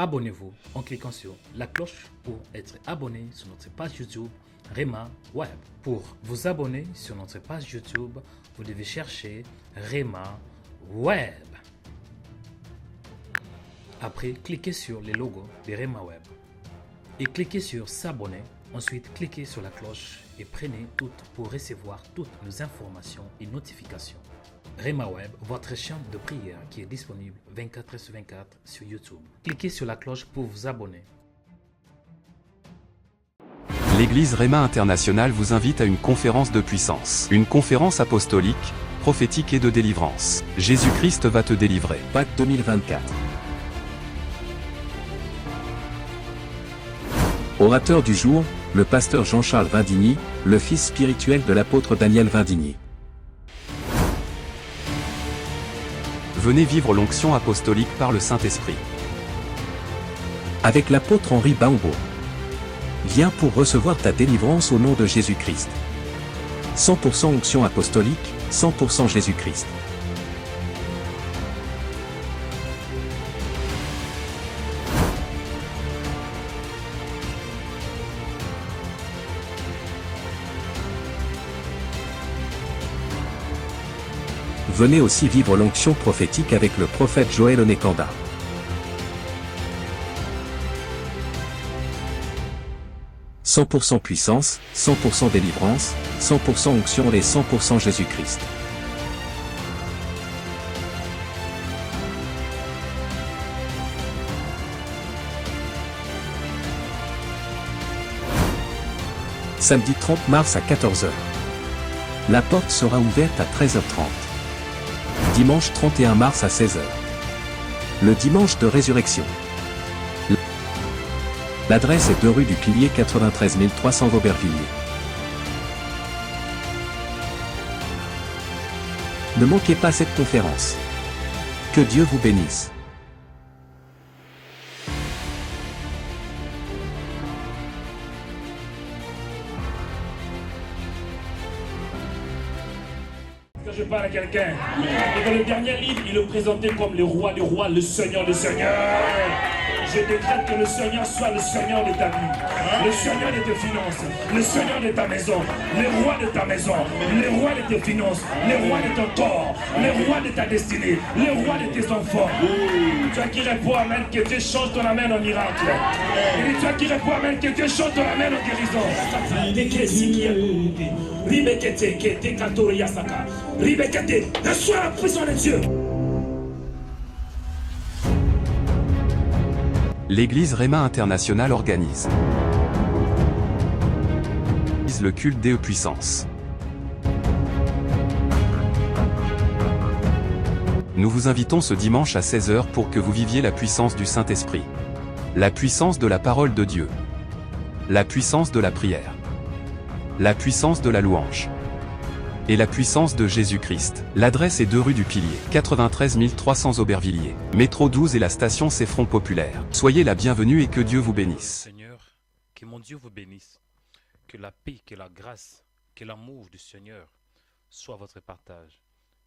Abonnez-vous en cliquant sur la cloche pour être abonné sur notre page YouTube Rema Web. Pour vous abonner sur notre page YouTube, vous devez chercher Rema Web. Après, cliquez sur le logo de Rema Web et cliquez sur s'abonner. Ensuite, cliquez sur la cloche et prenez toutes pour recevoir toutes nos informations et notifications. Rema Web, votre chaîne de prière qui est disponible 24h/24 sur YouTube. Cliquez sur la cloche pour vous abonner. L'Église Rema International vous invite à une conférence de puissance. Une conférence apostolique, prophétique et de délivrance. Jésus-Christ va te délivrer. Pâques 2024. Orateur du jour, le pasteur Jean-Charles Vindigny, le fils spirituel de l'apôtre Daniel Vindigny. Venez vivre l'onction apostolique par le Saint-Esprit. Avec l'apôtre Henri Baumbo. Viens pour recevoir ta délivrance au nom de Jésus-Christ. 100% onction apostolique, 100% Jésus-Christ. Venez aussi vivre l'onction prophétique avec le prophète Joël Onekanda. « 100% puissance, 100% délivrance, 100% onction et 100% Jésus-Christ. » Samedi 30 mars à 14h. La porte sera ouverte à 13h30. Dimanche 31 mars à 16h. Le dimanche de résurrection. L'adresse est 2 rue du Pilier 93 300 Aubervilliers. Ne manquez pas cette conférence. Que Dieu vous bénisse. Quand je parle à quelqu'un, et dans le dernier livre, il le présentait comme le roi des rois, le seigneur des seigneurs. Je décrète que le Seigneur soit le Seigneur de ta vie, le Seigneur de tes finances, le Seigneur de ta maison, le roi de ta maison, le roi de tes finances, le roi de ton corps, le roi de ta destinée, le roi de tes enfants. Toi qui réponds Amen, que Dieu change ton Amen en miracle. Et toi qui réponds Amen, que Dieu change ton Amen en guérison. Reçois la puissance de Dieu. L'Église Rema International organise le culte des puissances. Nous vous invitons ce dimanche à 16h pour que vous viviez la puissance du Saint-Esprit. La puissance de la parole de Dieu. La puissance de la prière. La puissance de la louange. Et la puissance de Jésus-Christ. L'adresse est 2 rue du Pilier, 93 300 Aubervilliers. Métro 12 et la station C'est Front Populaire. Soyez la bienvenue et que Dieu vous bénisse. Seigneur, que mon Dieu vous bénisse. Que la paix, que la grâce, que l'amour du Seigneur soit votre partage.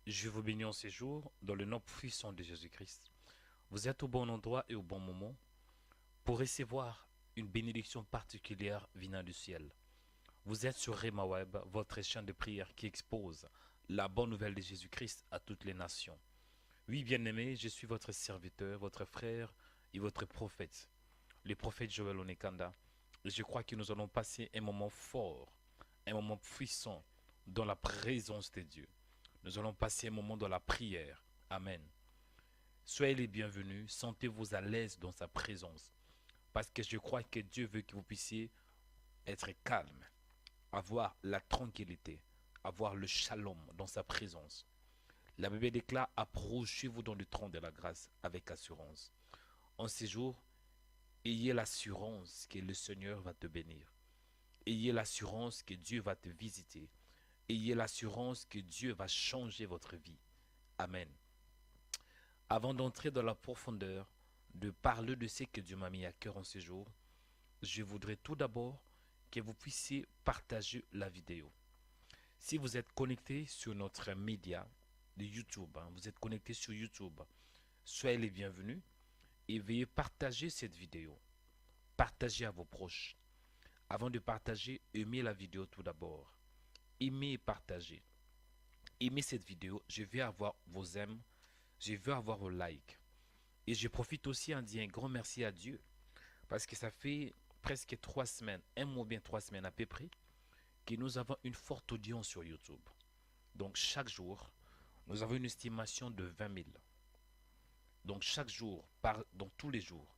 Je vous bénis en ces jours dans le nom puissant de Jésus-Christ. Vous êtes au bon endroit et au bon moment pour recevoir une bénédiction particulière venant du ciel. Vous êtes sur Rema Web, votre chaîne de prière qui expose la bonne nouvelle de Jésus-Christ à toutes les nations. Oui, bien-aimés, je suis votre serviteur, votre frère et votre prophète, le prophète Joël Onekanda. Et je crois que nous allons passer un moment fort, un moment puissant dans la présence de Dieu. Nous allons passer un moment dans la prière. Amen. Soyez les bienvenus, sentez-vous à l'aise dans sa présence. Parce que je crois que Dieu veut que vous puissiez être calme, avoir la tranquillité, avoir le shalom dans sa présence. La Bible déclare, approchez-vous dans le trône de la grâce avec assurance. En ces jours, ayez l'assurance que le Seigneur va te bénir. Ayez l'assurance que Dieu va te visiter. Ayez l'assurance que Dieu va changer votre vie. Amen. Avant d'entrer dans la profondeur, de parler de ce que Dieu m'a mis à cœur en ces jours, je voudrais tout d'abord que vous puissiez partager la vidéo. Si vous êtes connecté sur notre média de YouTube, vous êtes connecté sur YouTube, soyez les bienvenus. Et veuillez partager cette vidéo. Partagez à vos proches. Avant de partager, aimez la vidéo tout d'abord. Aimez et partagez. Aimez cette vidéo. Je veux avoir vos aimes. Je veux avoir vos likes. Et je profite aussi en disant un grand merci à Dieu. Parce que ça fait presque 3 semaines, un mois bien 3 semaines à peu près, que nous avons une forte audience sur YouTube. Donc chaque jour, nous avons une estimation de 20 000. Donc chaque jour, donc tous les jours,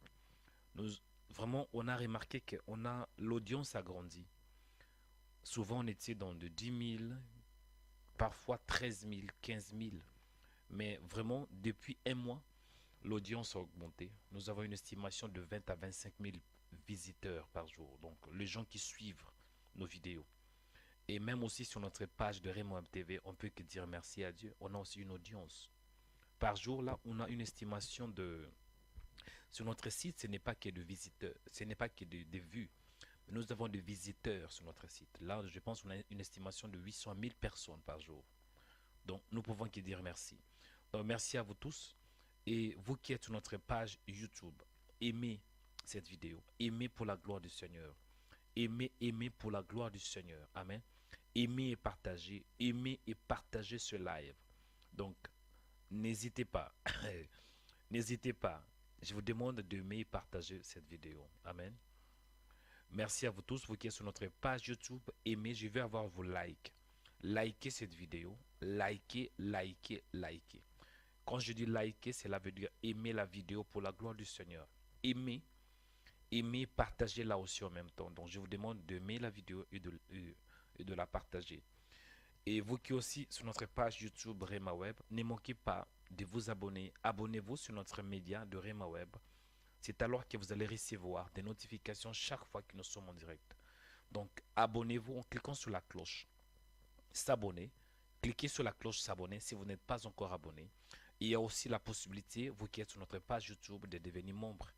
vraiment on a remarqué que l'audience a grandi. Souvent on était dans de 10 000, parfois 13 000, 15 000. Mais vraiment depuis un mois, l'audience a augmenté. Nous avons une estimation de 20 à 25 000 visiteurs par jour. Donc les gens qui suivent nos vidéos. Et même aussi sur notre page de Rema Web TV, on peut que dire merci à Dieu. On a aussi une audience. Par jour, là, on a une estimation de... Sur notre site, ce n'est pas que de visiteurs, ce n'est pas que de vues. Nous avons des visiteurs sur notre site. Là, je pense qu'on a une estimation de 800 000 personnes par jour. Donc, nous pouvons que dire merci. Donc, merci à vous tous. Et vous qui êtes sur notre page YouTube, aimez cette vidéo. Aimez pour la gloire du Seigneur. Aimez pour la gloire du Seigneur. Amen. Aimez et partagez. Aimez et partagez ce live. Donc, n'hésitez pas. N'hésitez pas. Je vous demande d'aimer et partager cette vidéo. Amen. Merci à vous tous. Vous qui êtes sur notre page YouTube, aimez. Je vais avoir vos likes. Likez cette vidéo. Likez, likez, likez. Quand je dis liker, cela veut dire aimer la vidéo pour la gloire du Seigneur. Aimer, partager là aussi en même temps. Donc je vous demande d'aimer la vidéo et de la partager. Et vous qui aussi sur notre page YouTube Rema Web, ne manquez pas de vous abonner. Abonnez-vous sur notre média de Rema Web. C'est alors que vous allez recevoir des notifications chaque fois que nous sommes en direct. Donc abonnez-vous en cliquant sur la cloche. S'abonner. Cliquez sur la cloche s'abonner si vous n'êtes pas encore abonné. Il y a aussi la possibilité, vous qui êtes sur notre page YouTube, de devenir membre.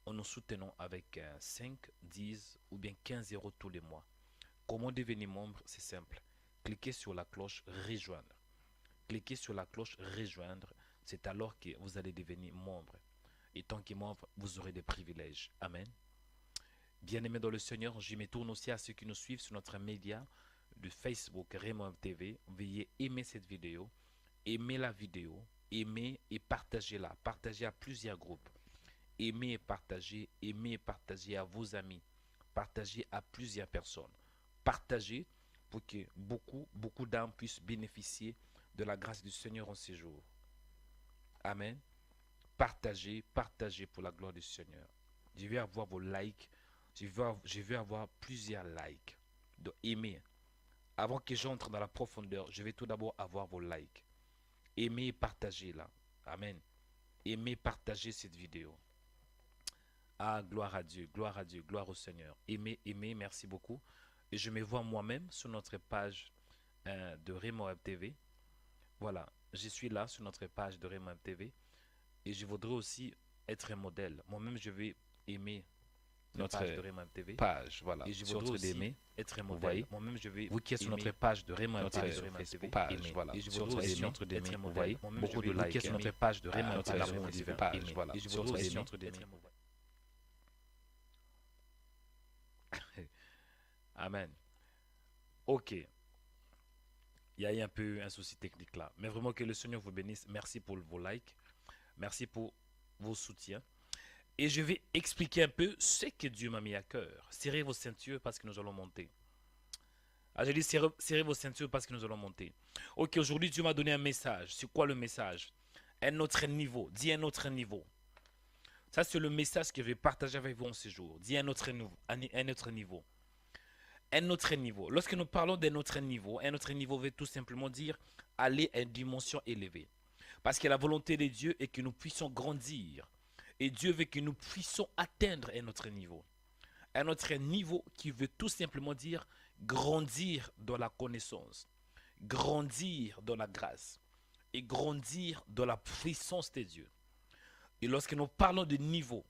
On nous soutenons avec 5, 10 ou bien 15 € tous les mois. Comment devenir membre? C'est simple. Cliquez sur la cloche rejoindre. Cliquez sur la cloche rejoindre. C'est alors que vous allez devenir membre. Et tant que membre, vous aurez des privilèges. Amen. Bien-aimés dans le Seigneur, je me tourne aussi à ceux qui nous suivent sur notre média de Facebook Rema Web TV. Veuillez aimer cette vidéo. Aimez la vidéo. Aimez et partagez-la. Partagez à plusieurs groupes. Aimez et partagez à vos amis. Partagez à plusieurs personnes. Partagez pour que beaucoup d'âmes puissent bénéficier de la grâce du Seigneur en ces jours. Amen. Partagez pour la gloire du Seigneur. Je vais avoir vos likes. Je vais avoir plusieurs likes. Donc aimez. Avant que j'entre dans la profondeur, je vais tout d'abord avoir vos likes. Aimez et partagez là. Amen. Aimez, partagez cette vidéo. Ah, gloire à Dieu, gloire au Seigneur. Aimez, merci beaucoup. Et je me vois moi-même sur notre page de Rema Web TV. Voilà, je suis là sur notre page de Rema Web TV. Et je voudrais aussi être un modèle. Moi-même, je vais aimer notre page de Rema Web TV. Voilà. Et je voudrais aussi être un modèle. Moi-même, je vais vous qui êtes sur notre page de Rema Web TV. Voilà. Et je voudrais aussi être un vous modèle. voyez, beaucoup de Vous qui êtes likes. sur notre page de Rema Web TV. Voilà. Et je voudrais aussi être un modèle. Amen. Ok. Il y a eu un peu un souci technique là. Mais vraiment que le Seigneur vous bénisse. Merci pour vos likes. Merci pour vos soutiens. Et je vais expliquer un peu ce que Dieu m'a mis à cœur. Serrez vos ceintures parce que nous allons monter. Ah, je dis serrez vos ceintures parce que nous allons monter. Ok, aujourd'hui Dieu m'a donné un message. C'est quoi le message? Un autre niveau. Dis un autre niveau. Ça, c'est le message que je vais partager avec vous en ce jour. Dis un autre niveau. Un autre niveau. Un autre niveau. Lorsque nous parlons d'un autre niveau veut tout simplement dire aller à une dimension élevée. Parce que la volonté de Dieu est que nous puissions grandir. Et Dieu veut que nous puissions atteindre un autre niveau. Un autre niveau qui veut tout simplement dire grandir dans la connaissance, grandir dans la grâce et grandir dans la puissance de Dieu. Et lorsque nous parlons de niveau,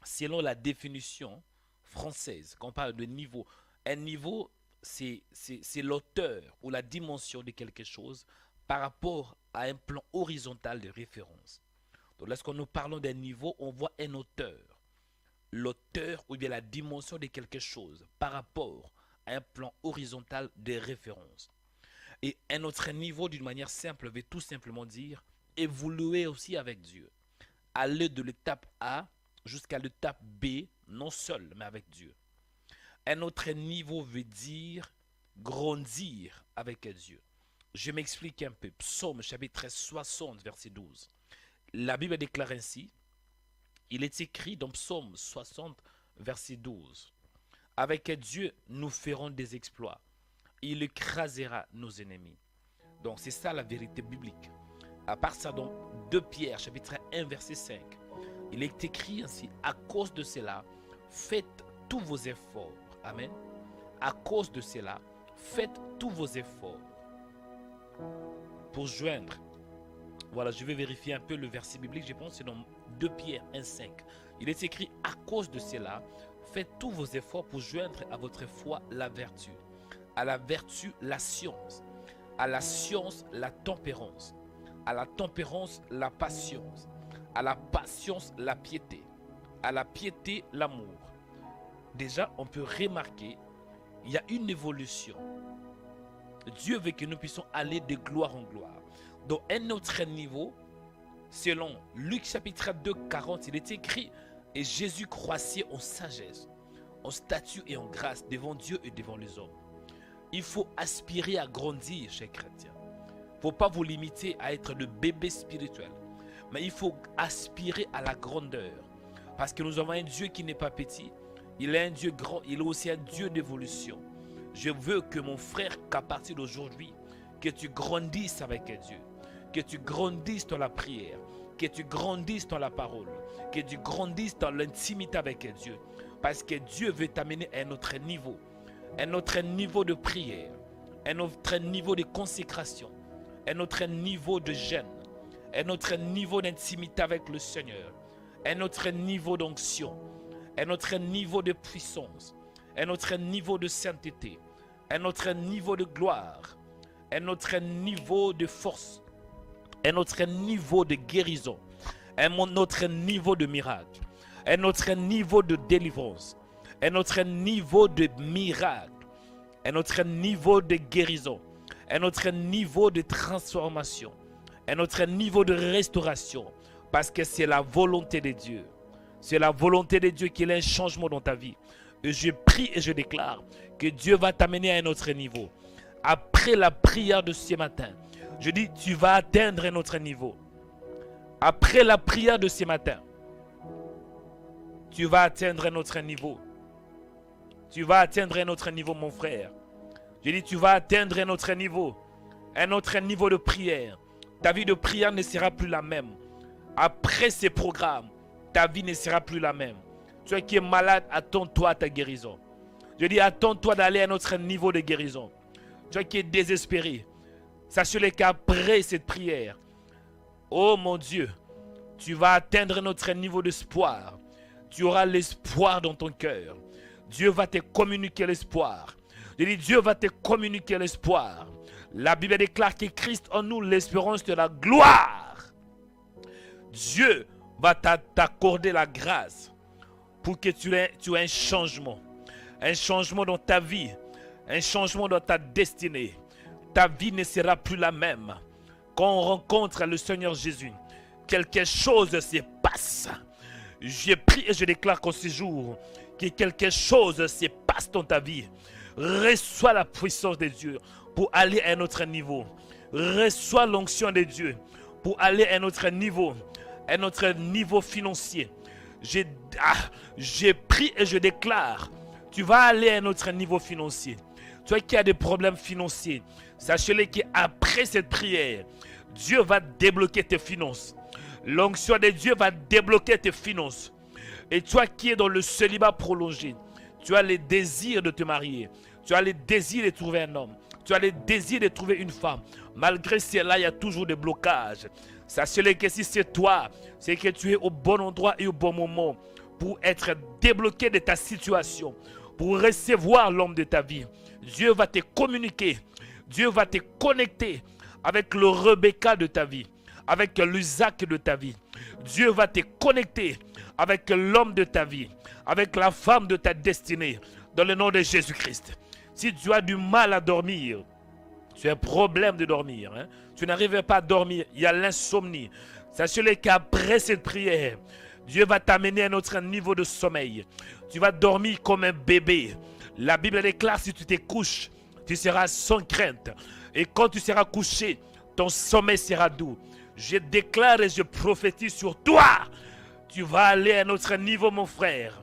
selon la définition française, quand on parle de niveau, un niveau, c'est l'auteur ou la dimension de quelque chose par rapport à un plan horizontal de référence. Donc lorsque nous parlons d'un niveau, on voit un auteur. L'auteur ou bien la dimension de quelque chose par rapport à un plan horizontal de référence. Et un autre niveau, d'une manière simple, veut tout simplement dire évoluer aussi avec Dieu. Aller de l'étape A jusqu'à l'étape B, non seul, mais avec Dieu. Un autre niveau veut dire grandir avec Dieu. Je m'explique un peu. Psaume chapitre 60, verset 12. La Bible déclare ainsi, il est écrit dans Psaume 60, verset 12. Avec Dieu, nous ferons des exploits. Il écrasera nos ennemis. Donc c'est ça la vérité biblique. À part ça, dans 2 Pierre, chapitre 1, verset 5, il est écrit ainsi, à cause de cela, faites tous vos efforts. Amen. À cause de cela, faites tous vos efforts pour joindre. Voilà, je vais vérifier un peu le verset biblique, je pense que c'est dans 2 Pierre 1, 5. Il est écrit, à cause de cela, faites tous vos efforts pour joindre à votre foi la vertu. À la vertu, la science. À la science, la tempérance. À la tempérance, la patience. À la patience, la piété. À la piété, l'amour. Déjà, on peut remarquer, il y a une évolution. Dieu veut que nous puissions aller de gloire en gloire. Dans un autre niveau, selon Luc chapitre 2, 40, il est écrit, et Jésus croissait en sagesse, en statut et en grâce devant Dieu et devant les hommes. Il faut aspirer à grandir, chers chrétiens. Il ne faut pas vous limiter à être le bébé spirituel, mais il faut aspirer à la grandeur. Parce que nous avons un Dieu qui n'est pas petit, il est un Dieu grand, il est aussi un Dieu d'évolution. Je veux que mon frère, qu'à partir d'aujourd'hui, que tu grandisses avec Dieu, que tu grandisses dans la prière, que tu grandisses dans la parole, que tu grandisses dans l'intimité avec Dieu. Parce que Dieu veut t'amener à un autre niveau de prière, un autre niveau de consécration, un autre niveau de jeûne, un autre niveau d'intimité avec le Seigneur, un autre niveau d'onction, un autre niveau de puissance, un autre niveau de sainteté, un autre niveau de gloire, un autre niveau de force, un autre niveau de guérison, un autre niveau de miracle, un autre niveau de délivrance, un autre niveau de miracle, un autre niveau de guérison, un autre niveau de transformation, un autre niveau de restauration, parce que c'est la volonté de Dieu. C'est la volonté de Dieu qu'il y ait un changement dans ta vie. Et je prie et je déclare que Dieu va t'amener à un autre niveau. Après la prière de ce matin, je dis, tu vas atteindre un autre niveau. Après la prière de ce matin, tu vas atteindre un autre niveau. Tu vas atteindre un autre niveau, mon frère. Je dis, tu vas atteindre un autre niveau de prière. Ta vie de prière ne sera plus la même. Après ces programmes, ta vie ne sera plus la même. Toi qui es malade, attends-toi à ta guérison. Je dis, attends-toi d'aller à un autre niveau de guérison. Toi qui es désespéré, sache-le qu'après cette prière, oh mon Dieu, tu vas atteindre un autre niveau d'espoir. Tu auras l'espoir dans ton cœur. Dieu va te communiquer l'espoir. Je dis, Dieu va te communiquer l'espoir. La Bible déclare que Christ en nous, l'espérance de la gloire. Dieu va t'accorder la grâce pour que tu aies un changement. Un changement dans ta vie. Un changement dans ta destinée. Ta vie ne sera plus la même. Quand on rencontre le Seigneur Jésus, quelque chose se passe. Je prie et je déclare qu'en ce jour, que quelque chose se passe dans ta vie. Reçois la puissance de Dieu pour aller à un autre niveau. Reçois l'onction de Dieu pour aller à un autre niveau financier. Je prie et je déclare, tu vas aller à un autre niveau financier. Toi qui as des problèmes financiers, sachez-le qu'après cette prière, Dieu va débloquer tes finances. L'onction de Dieu va débloquer tes finances. Et toi qui es dans le célibat prolongé, tu as le désir de te marier. Tu as le désir de trouver un homme. Tu as le désir de trouver une femme. Malgré cela, il y a toujours des blocages. Sachez-le que si c'est toi, c'est que tu es au bon endroit et au bon moment pour être débloqué de ta situation, pour recevoir l'homme de ta vie. Dieu va te communiquer. Dieu va te connecter avec le Rebecca de ta vie, avec l'Isaac de ta vie, Dieu va te connecter avec l'homme de ta vie, avec la femme de ta destinée, dans le nom de Jésus-Christ. Si tu as du mal à dormir, tu as un problème de dormir, hein? Tu n'arrives pas à dormir, il y a l'insomnie. Sachez-le qu'après cette prière, Dieu va t'amener à un autre niveau de sommeil. Tu vas dormir comme un bébé. La Bible déclare, si tu te couches, tu seras sans crainte. Et quand tu seras couché, ton sommeil sera doux. Je déclare et je prophétise sur toi. Tu vas aller à un autre niveau, mon frère.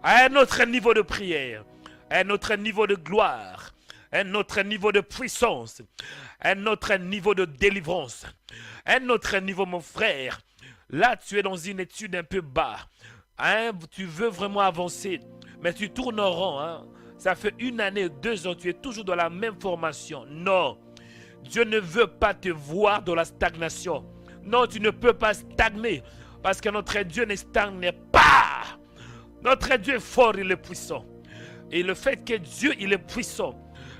À un autre niveau de prière. À un autre niveau de gloire. Un autre niveau de puissance, un autre niveau de délivrance, un autre niveau, mon frère. Là, tu es dans une étude un peu bas. Hein? Tu veux vraiment avancer, mais tu tournes en rond. Hein? Ça fait 1 année, 2 ans, tu es toujours dans la même formation. Non, Dieu ne veut pas te voir dans la stagnation. Non, tu ne peux pas stagner, parce que notre Dieu ne stagne pas. Notre Dieu est fort, il est puissant. Et le fait que Dieu, il est puissant,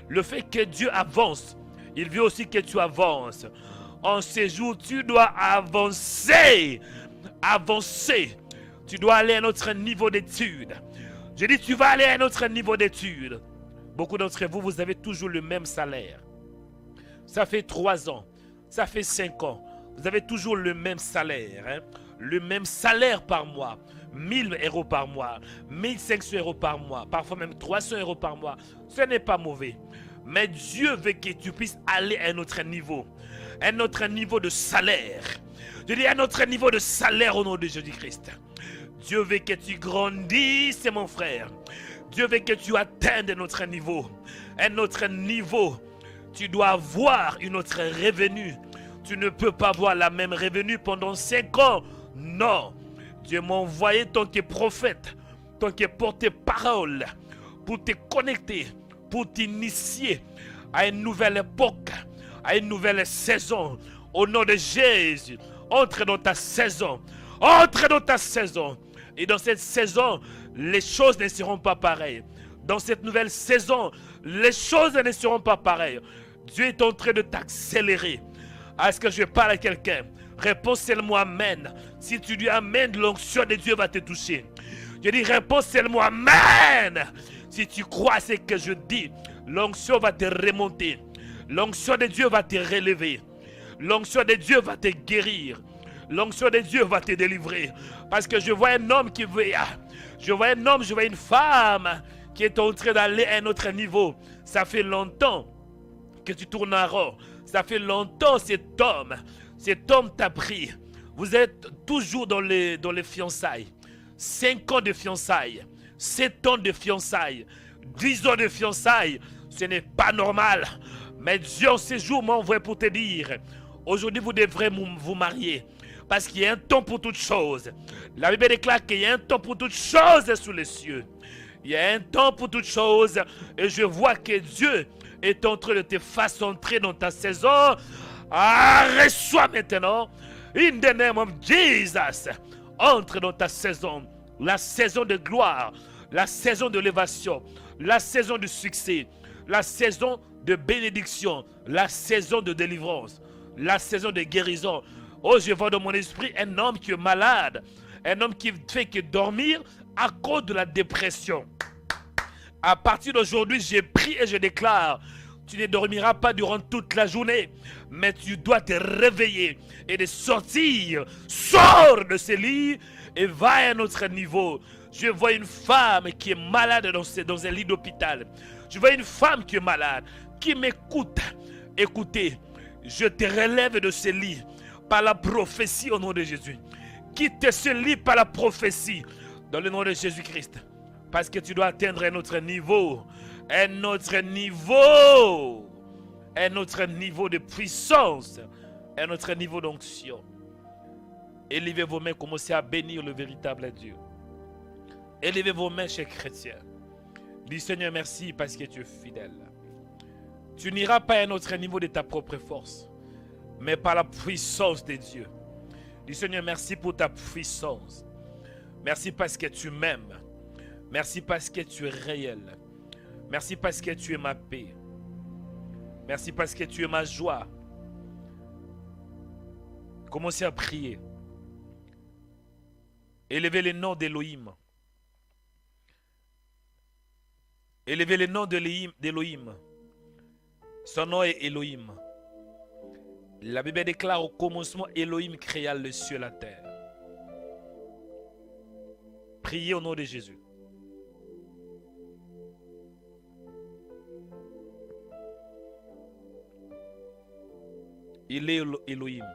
le fait que Dieu avance, il veut aussi que tu avances. En ces jours, tu dois avancer. Avancer. Tu dois aller à un autre niveau d'études. Je dis, tu vas aller à un autre niveau d'études. Beaucoup d'entre vous, vous avez toujours le même salaire. Ça fait 3 ans. Ça fait 5 ans. Vous avez toujours le même salaire. Hein? Le même salaire par mois. 1000 euros par mois. 1500 euros par mois. Parfois même 300 euros par mois. Ce n'est pas mauvais. Mais Dieu veut que tu puisses aller à un autre niveau. Un autre niveau de salaire. Je dis un autre niveau de salaire au nom de Jésus-Christ. Dieu veut que tu grandisses, mon frère. Dieu veut que tu atteignes un autre niveau. Un autre niveau. Tu dois avoir une autre revenu. Tu ne peux pas avoir la même revenu pendant 5 ans. Non. Dieu m'a envoyé tant que prophète, tant que porte-parole, pour te connecter, pour t'initier à une nouvelle époque, à une nouvelle saison. Au nom de Jésus, entre dans ta saison. Entre dans ta saison. Et dans cette saison, les choses ne seront pas pareilles. Dans cette nouvelle saison, les choses ne seront pas pareilles. Dieu est en train de t'accélérer. Est-ce que je parle à quelqu'un? Réponds seulement Amen. Si tu dis Amen, l'onction de Dieu va te toucher. Je dis réponds seulement Amen. Si tu crois à ce que je dis, l'onction va te remonter. L'onction de Dieu va te relever. L'onction de Dieu va te guérir. L'onction de Dieu va te délivrer. Parce que je vois un homme qui veut... Je vois un homme, je vois une femme qui est en train d'aller à un autre niveau. Ça fait longtemps que tu tournes en rond. Ça fait longtemps cet homme t'a pris. Vous êtes toujours dans les fiançailles. 5 ans de fiançailles. 7 ans de fiançailles. 10 ans de fiançailles. Ce n'est pas normal. Mais Dieu en ces jours m'a envoyé pour te dire, aujourd'hui vous devrez vous marier. Parce qu'il y a un temps pour toutes choses. La Bible déclare qu'il y a un temps pour toutes choses sous les cieux. Il y a un temps pour toutes choses. Et je vois que Dieu est en train de te façonner dans ta saison. Reçois maintenant. In the name of Jesus. Entre dans ta saison. La saison de gloire. La saison de l'élévation. La saison de succès. La saison de bénédiction. La saison de délivrance. La saison de guérison. Oh, je vois dans mon esprit un homme qui est malade. Un homme qui fait que dormir à cause de la dépression. À partir d'aujourd'hui, j'ai pris et je déclare, tu ne dormiras pas durant toute la journée, mais tu dois te réveiller et de sortir. Sors de ce lit et va à un autre niveau. Je vois une femme qui est malade dans un lit d'hôpital. Je vois une femme qui est malade, qui m'écoute. Écoutez, je te relève de ce lit par la prophétie au nom de Jésus. Quitte ce lit par la prophétie dans le nom de Jésus-Christ. Parce que tu dois atteindre un autre niveau. Un autre niveau. Un autre niveau de puissance. Un autre niveau d'onction. Élevez vos mains, commencez à bénir le véritable Dieu. Élevez vos mains, chers chrétiens. Dis Seigneur, merci parce que tu es fidèle. Tu n'iras pas à un autre niveau de ta propre force, mais par la puissance de Dieu. Dis Seigneur, merci pour ta puissance. Merci parce que tu m'aimes. Merci parce que tu es réel. Merci parce que tu es ma paix. Merci parce que tu es ma joie. Commencez à prier. Élevez le nom d'Élohim. Élevez le nom d'Élohim. Son nom est Elohim. La Bible déclare au commencement, Elohim créa le ciel et la terre. Priez au nom de Jésus. Il est Elohim.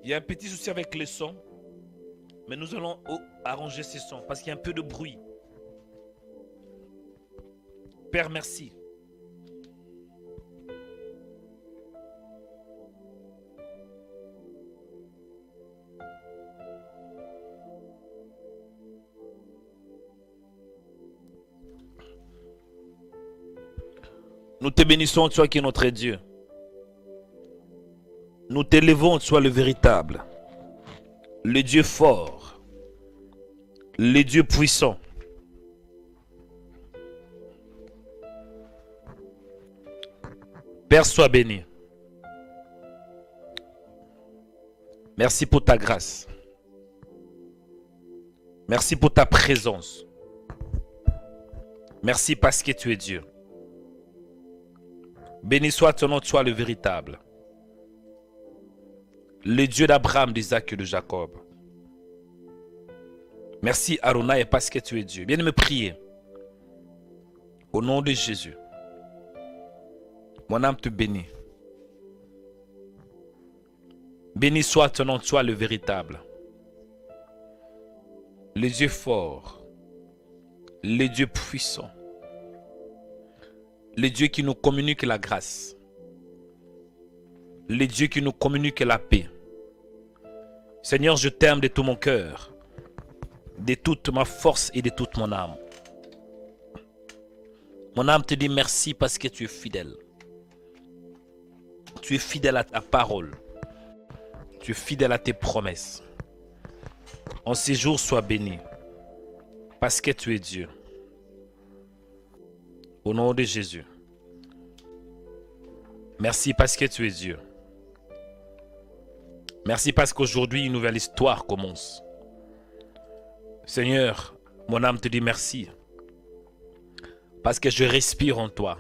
Il y a un petit souci avec les sons, mais nous allons arranger ces sons parce qu'il y a un peu de bruit. Père, merci. Nous te bénissons, toi qui es notre Dieu. Nous t'élevons, toi le véritable, le Dieu fort, le Dieu puissant. Père, sois béni. Merci pour ta grâce. Merci pour ta présence. Merci parce que tu es Dieu. Béni soit ton nom, toi le véritable. Le Dieu d'Abraham, d'Isaac et de Jacob. Merci Adonai parce que tu es Dieu. Viens me prier. Au nom de Jésus. Mon âme te bénit. Béni soit ton nom, toi le véritable. Le Dieu fort. Le Dieu puissant. Le Dieu qui nous communique la grâce. Le Dieu qui nous communique la paix. Seigneur, je t'aime de tout mon cœur, de toute ma force et de toute mon âme. Mon âme te dit merci parce que tu es fidèle. Tu es fidèle à ta parole. Tu es fidèle à tes promesses. En ces jours, sois béni parce que tu es Dieu. Au nom de Jésus. Merci parce que tu es Dieu. Merci parce qu'aujourd'hui, une nouvelle histoire commence. Seigneur, mon âme te dit merci. Parce que je respire en toi.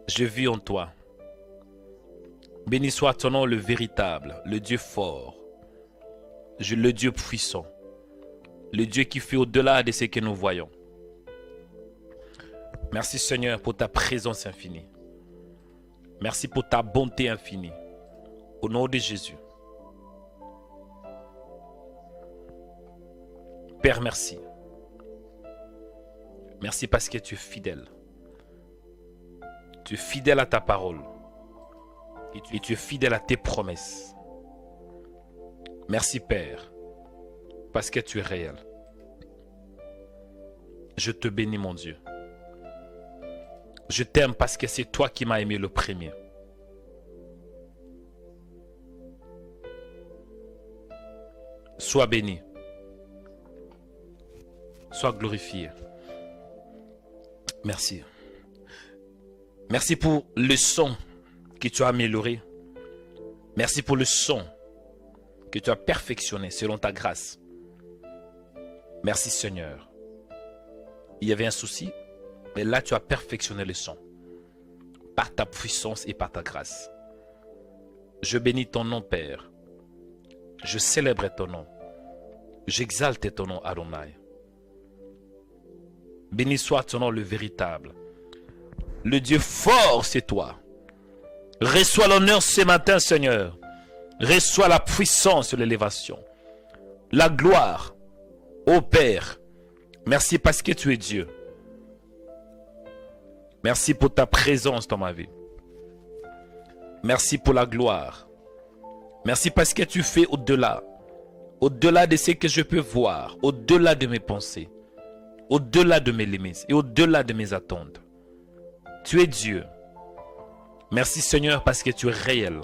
Je vis en toi. Béni soit ton nom le véritable, le Dieu fort, le Dieu puissant, le Dieu qui fait au-delà de ce que nous voyons. Merci Seigneur pour ta présence infinie. Merci pour ta bonté infinie. Au nom de Jésus. Père, merci. Merci parce que tu es fidèle. Tu es fidèle à ta parole. Et tu es fidèle à tes promesses. Merci Père, parce que tu es réel. Je te bénis mon Dieu. Je t'aime parce que c'est toi qui m'as aimé le premier. Sois béni. Sois glorifié. Merci. Merci pour le son que tu as amélioré. Merci pour le son que tu as perfectionné selon ta grâce. Merci Seigneur. Il y avait un souci, mais là tu as perfectionné le son par ta puissance et par ta grâce. Je bénis ton nom Père. Je célèbre ton nom. J'exalte ton nom Adonai. Béni soit ton nom le véritable. Le Dieu fort, c'est toi. Reçois l'honneur ce matin, Seigneur. Reçois la puissance de l'élévation. La gloire, ô Père. Merci parce que tu es Dieu. Merci pour ta présence dans ma vie. Merci pour la gloire. Merci parce que tu fais au-delà. Au-delà de ce que je peux voir. Au-delà de mes pensées. Au-delà de mes limites et au-delà de mes attentes. Tu es Dieu. Merci Seigneur parce que tu es réel.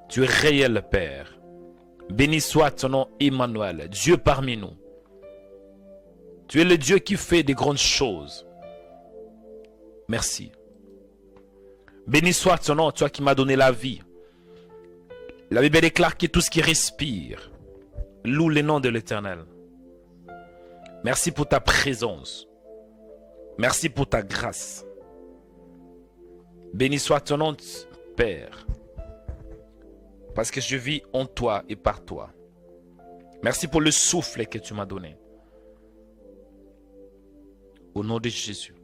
Tu es réel Père. Béni soit ton nom Emmanuel, Dieu parmi nous. Tu es le Dieu qui fait des grandes choses. Merci. Béni soit ton nom, toi qui m'as donné la vie. La Bible déclare que tout ce qui respire loue le nom de l'Éternel. Merci pour ta présence. Merci pour ta grâce. Béni soit ton nom, Père, parce que je vis en toi et par toi. Merci pour le souffle que tu m'as donné. Au nom de Jésus,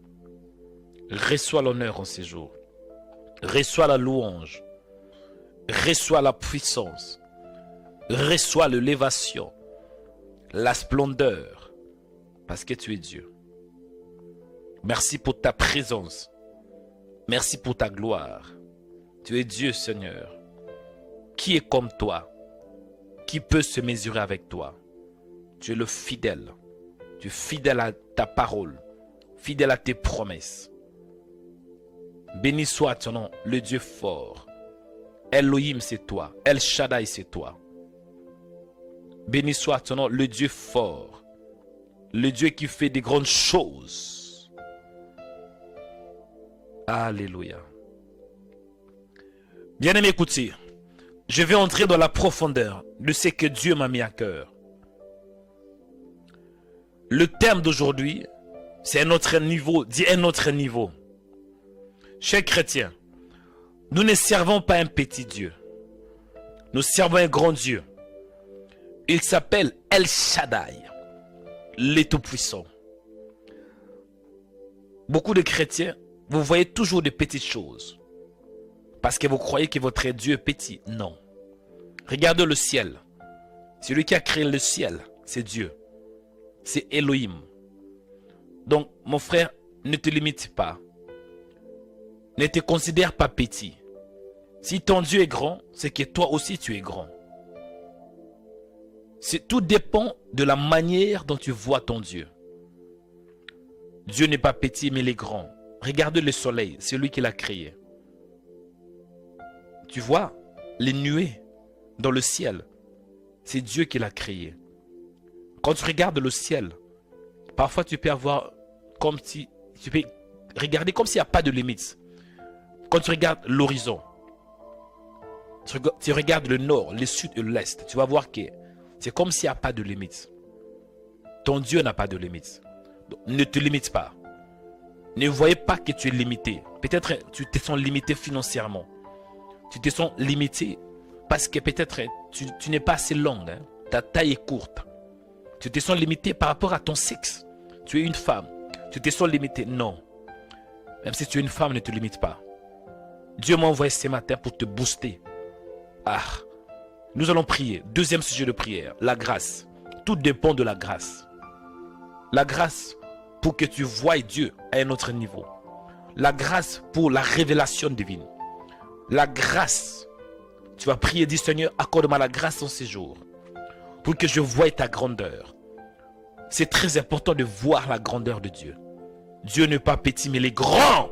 reçois l'honneur en ces jours. Reçois la louange. Reçois la puissance. Reçois l'élévation, la splendeur, parce que tu es Dieu. Merci pour ta présence. Merci pour ta gloire. Tu es Dieu, Seigneur. Qui est comme toi? Qui peut se mesurer avec toi? Tu es le fidèle. Tu es fidèle à ta parole, fidèle à tes promesses. Béni soit ton nom, le Dieu fort. Elohim, c'est toi. El Shaddai, c'est toi. Béni soit ton nom, le Dieu fort. Le Dieu qui fait des grandes choses. Alléluia. Bien-aimé, écoutez. Je vais entrer dans la profondeur de ce que Dieu m'a mis à cœur. Le thème d'aujourd'hui, c'est un autre niveau. Dis un autre niveau. Chers chrétiens, nous ne servons pas un petit Dieu. Nous servons un grand Dieu. Il s'appelle El Shaddai, le Tout-Puissant. Beaucoup de chrétiens, vous voyez toujours des petites choses. Parce que vous croyez que votre Dieu est petit. Non. Regardez le ciel. Celui qui a créé le ciel, c'est Dieu. C'est Elohim. Donc, mon frère, ne te limite pas. Ne te considère pas petit. Si ton Dieu est grand, c'est que toi aussi tu es grand. Tout dépend de la manière dont tu vois ton Dieu. Dieu n'est pas petit, mais il est grand. Regardez le soleil, c'est lui qui l'a créé. Tu vois les nuées dans le ciel, c'est Dieu qui l'a créé. Quand tu regardes le ciel, parfois tu peux avoir comme si tu peux regarder comme s'il n'y a pas de limite. Quand tu regardes l'horizon, tu regardes le nord, le sud et l'est, tu vas voir que c'est comme s'il n'y a pas de limite. Ton Dieu n'a pas de limite. Donc, ne te limite pas. Ne voyez pas que tu es limité. Peut-être tu te sens limité financièrement. Tu te sens limité parce que peut-être tu n'es pas assez longue. Hein? Ta taille est courte. Tu te sens limité par rapport à ton sexe. Tu es une femme. Tu te sens limité. Non. Même si tu es une femme, ne te limite pas. Dieu m'a envoyé ce matin pour te booster. Ah. Nous allons prier. Deuxième sujet de prière. La grâce. Tout dépend de la grâce. La grâce pour que tu voies Dieu à un autre niveau. La grâce pour la révélation divine. La grâce. Tu vas prier, dis Seigneur, accorde-moi la grâce en ces jours. Pour que je voie ta grandeur. C'est très important de voir la grandeur de Dieu. Dieu n'est pas petit, mais il est grand.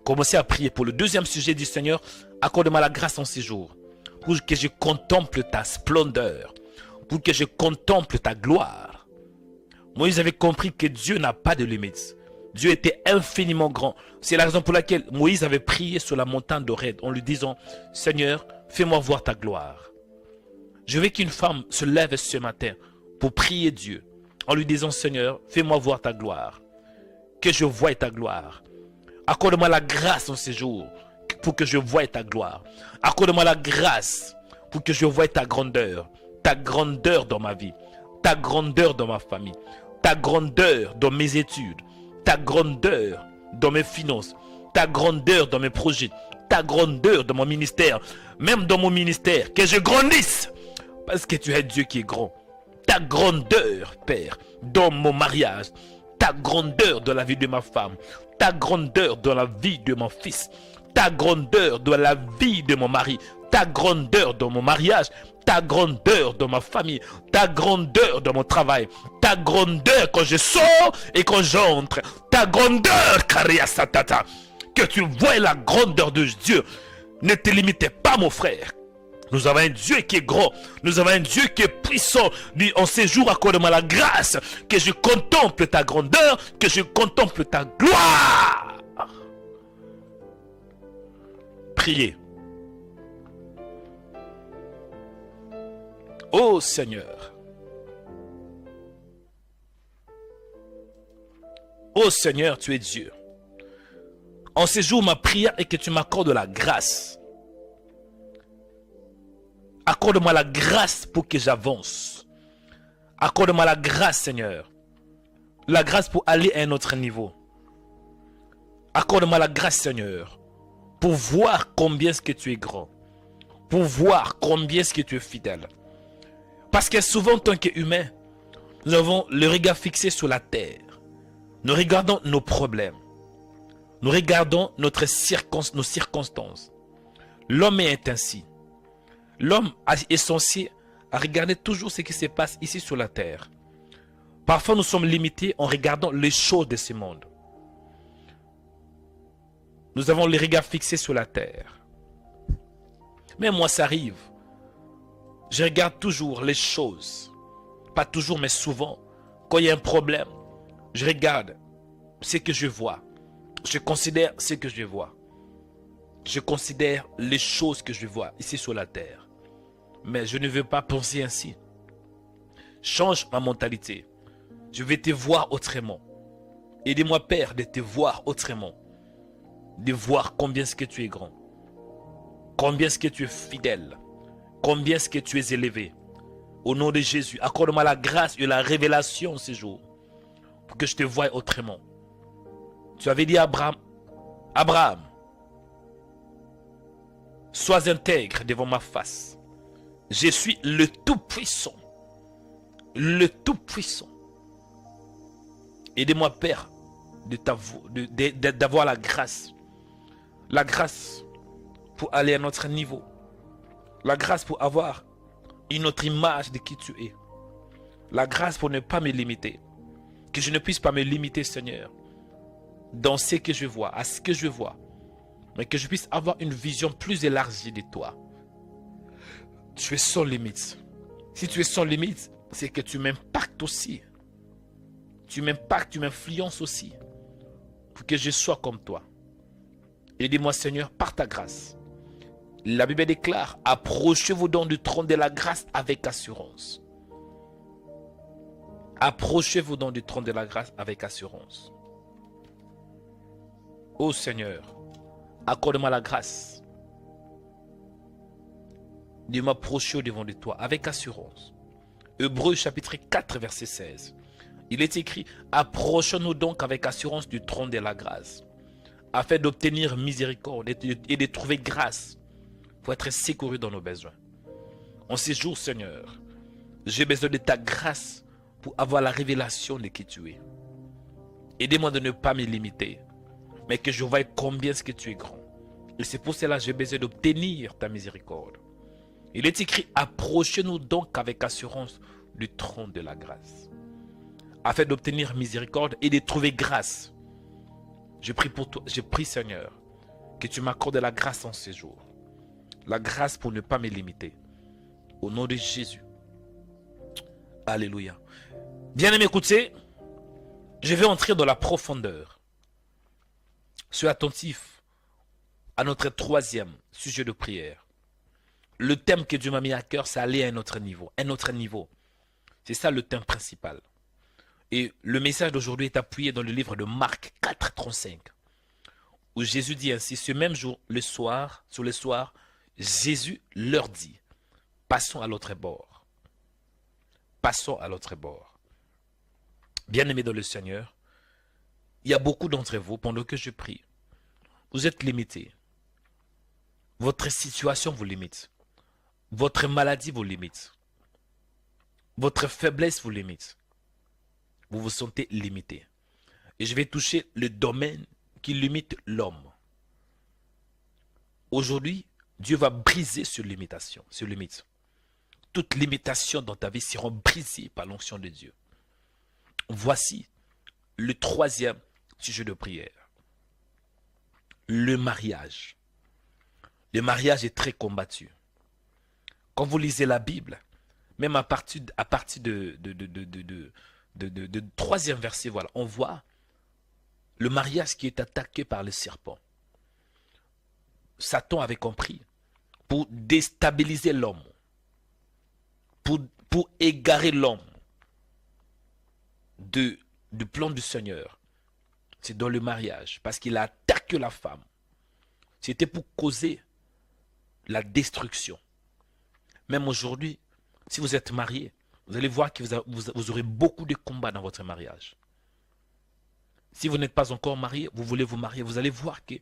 Commencez à prier pour le deuxième sujet, dis Seigneur, accorde-moi la grâce en ces jours. Pour que je contemple ta splendeur. Pour que je contemple ta gloire. Moïse avait compris que Dieu n'a pas de limites. Dieu était infiniment grand. C'est la raison pour laquelle Moïse avait prié sur la montagne d'Horeb en lui disant, Seigneur, fais-moi voir ta gloire. Je veux qu'une femme se lève ce matin pour prier Dieu en lui disant, Seigneur, fais-moi voir ta gloire. Que je voie ta gloire. Accorde-moi la grâce en ces jours pour que je voie ta gloire. Accorde-moi la grâce pour que je voie ta grandeur dans ma vie, ta grandeur dans ma famille, ta grandeur dans mes études, ta grandeur dans mes finances, ta grandeur dans mes projets, ta grandeur dans mon ministère, même dans mon ministère, que je grandisse, parce que tu es Dieu qui est grand. Ta grandeur, Père, dans mon mariage, ta grandeur dans la vie de ma femme, ta grandeur dans la vie de mon fils, ta grandeur dans la vie de mon mari, ta grandeur dans mon mariage, ta grandeur dans ma famille, ta grandeur dans mon travail, ta grandeur quand je sors et quand j'entre, ta grandeur, Karia Satata, que tu vois la grandeur de Dieu. Ne te limitez pas, mon frère. Nous avons un Dieu qui est grand. Nous avons un Dieu qui est puissant. Dit en ces jours, accorde-moi la grâce. Que je contemple ta grandeur. Que je contemple ta gloire. prier. Ô Seigneur. Ô Seigneur, tu es Dieu. En ces jours, ma prière est que tu m'accordes la grâce. Accorde-moi la grâce pour que j'avance. Accorde-moi la grâce, Seigneur. La grâce pour aller à un autre niveau. Accorde-moi la grâce, Seigneur, pour voir combien est-ce que tu es grand. Pour voir combien est-ce que tu es fidèle. Parce que souvent, en tant qu'humains, nous avons le regard fixé sur la terre. Nous regardons nos problèmes. Nous regardons nos circonstances. L'homme est ainsi. L'homme est censé regarder toujours ce qui se passe ici sur la terre. Parfois, nous sommes limités en regardant les choses de ce monde. Nous avons les regards fixés sur la terre. Mais moi, ça arrive. Je regarde toujours les choses. Pas toujours, mais souvent. Quand il y a un problème, je regarde ce que je vois. Je considère ce que je vois. Je considère les choses que je vois ici sur la terre. Mais je ne veux pas penser ainsi. Change ma mentalité. Je vais te voir autrement. Aidez-moi, Père, de te voir autrement. De voir combien est-ce que tu es grand. Combien est-ce que tu es fidèle. Combien est-ce que tu es élevé. Au nom de Jésus, accorde-moi la grâce et la révélation ce jour. Pour que je te voie autrement. Tu avais dit à Abraham, sois intègre devant ma face. Je suis le Tout-Puissant. Le Tout-Puissant. Aidez-moi, Père, d'avoir la grâce. La grâce pour aller à notre niveau. La grâce pour avoir une autre image de qui tu es. La grâce pour ne pas me limiter. Que je ne puisse pas me limiter, Seigneur, dans ce que je vois, à ce que je vois. Mais que je puisse avoir une vision plus élargie de toi. Tu es sans limite. Si tu es sans limite, c'est que tu m'impactes aussi. Tu m'impactes, tu m'influences aussi. Pour que je sois comme toi. Aidez-moi, Seigneur, par ta grâce. La Bible déclare, approchez-vous donc du trône de la grâce avec assurance. Approchez-vous donc du trône de la grâce avec assurance. Ô Seigneur, accorde-moi la grâce de m'approcher au devant de toi avec assurance. Hébreux chapitre 4 verset 16. Il est écrit, approchons-nous donc avec assurance du trône de la grâce, afin d'obtenir miséricorde et de trouver grâce pour être secouru dans nos besoins. En ces jours, Seigneur, j'ai besoin de ta grâce pour avoir la révélation de qui tu es. Aidez-moi de ne pas me limiter, mais que je voie combien est-ce que tu es grand. Et c'est pour cela que j'ai besoin d'obtenir ta miséricorde. Il est écrit, approchez-nous donc avec assurance du trône de la grâce, afin d'obtenir miséricorde et de trouver grâce. Je prie pour toi, je prie, Seigneur, que tu m'accordes la grâce en ces jours. La grâce pour ne pas me limiter. Au nom de Jésus. Alléluia. Bien-aimés, écoutez, je vais entrer dans la profondeur. Soyez attentifs à notre troisième sujet de prière. Le thème que Dieu m'a mis à cœur, c'est aller à un autre niveau. Un autre niveau. C'est ça le thème principal. Et le message d'aujourd'hui est appuyé dans le livre de Marc 4, 35. Où Jésus dit ainsi, ce même jour, sur le soir, Jésus leur dit, passons à l'autre bord. Passons à l'autre bord. Bien-aimés dans le Seigneur, il y a beaucoup d'entre vous, pendant que je prie, vous êtes limités. Votre situation vous limite. Votre maladie vous limite. Votre faiblesse vous limite. Vous vous sentez limité. Et je vais toucher le domaine qui limite l'homme. Aujourd'hui, Dieu va briser ces limitations, ces limites. Toutes limitations dans ta vie seront brisées par l'onction de Dieu. Voici le troisième sujet de prière. Le mariage. Le mariage est très combattu. Quand vous lisez la Bible, même à partir de troisième verset, voilà, on voit le mariage qui est attaqué par le serpent. Satan avait compris, pour déstabiliser l'homme, pour égarer l'homme du plan du Seigneur, c'est dans le mariage, parce qu'il a attaqué la femme. C'était pour causer la destruction. Même aujourd'hui, si vous êtes marié, vous allez voir que vous aurez beaucoup de combats dans votre mariage. Si vous n'êtes pas encore marié, vous voulez vous marier, vous allez voir que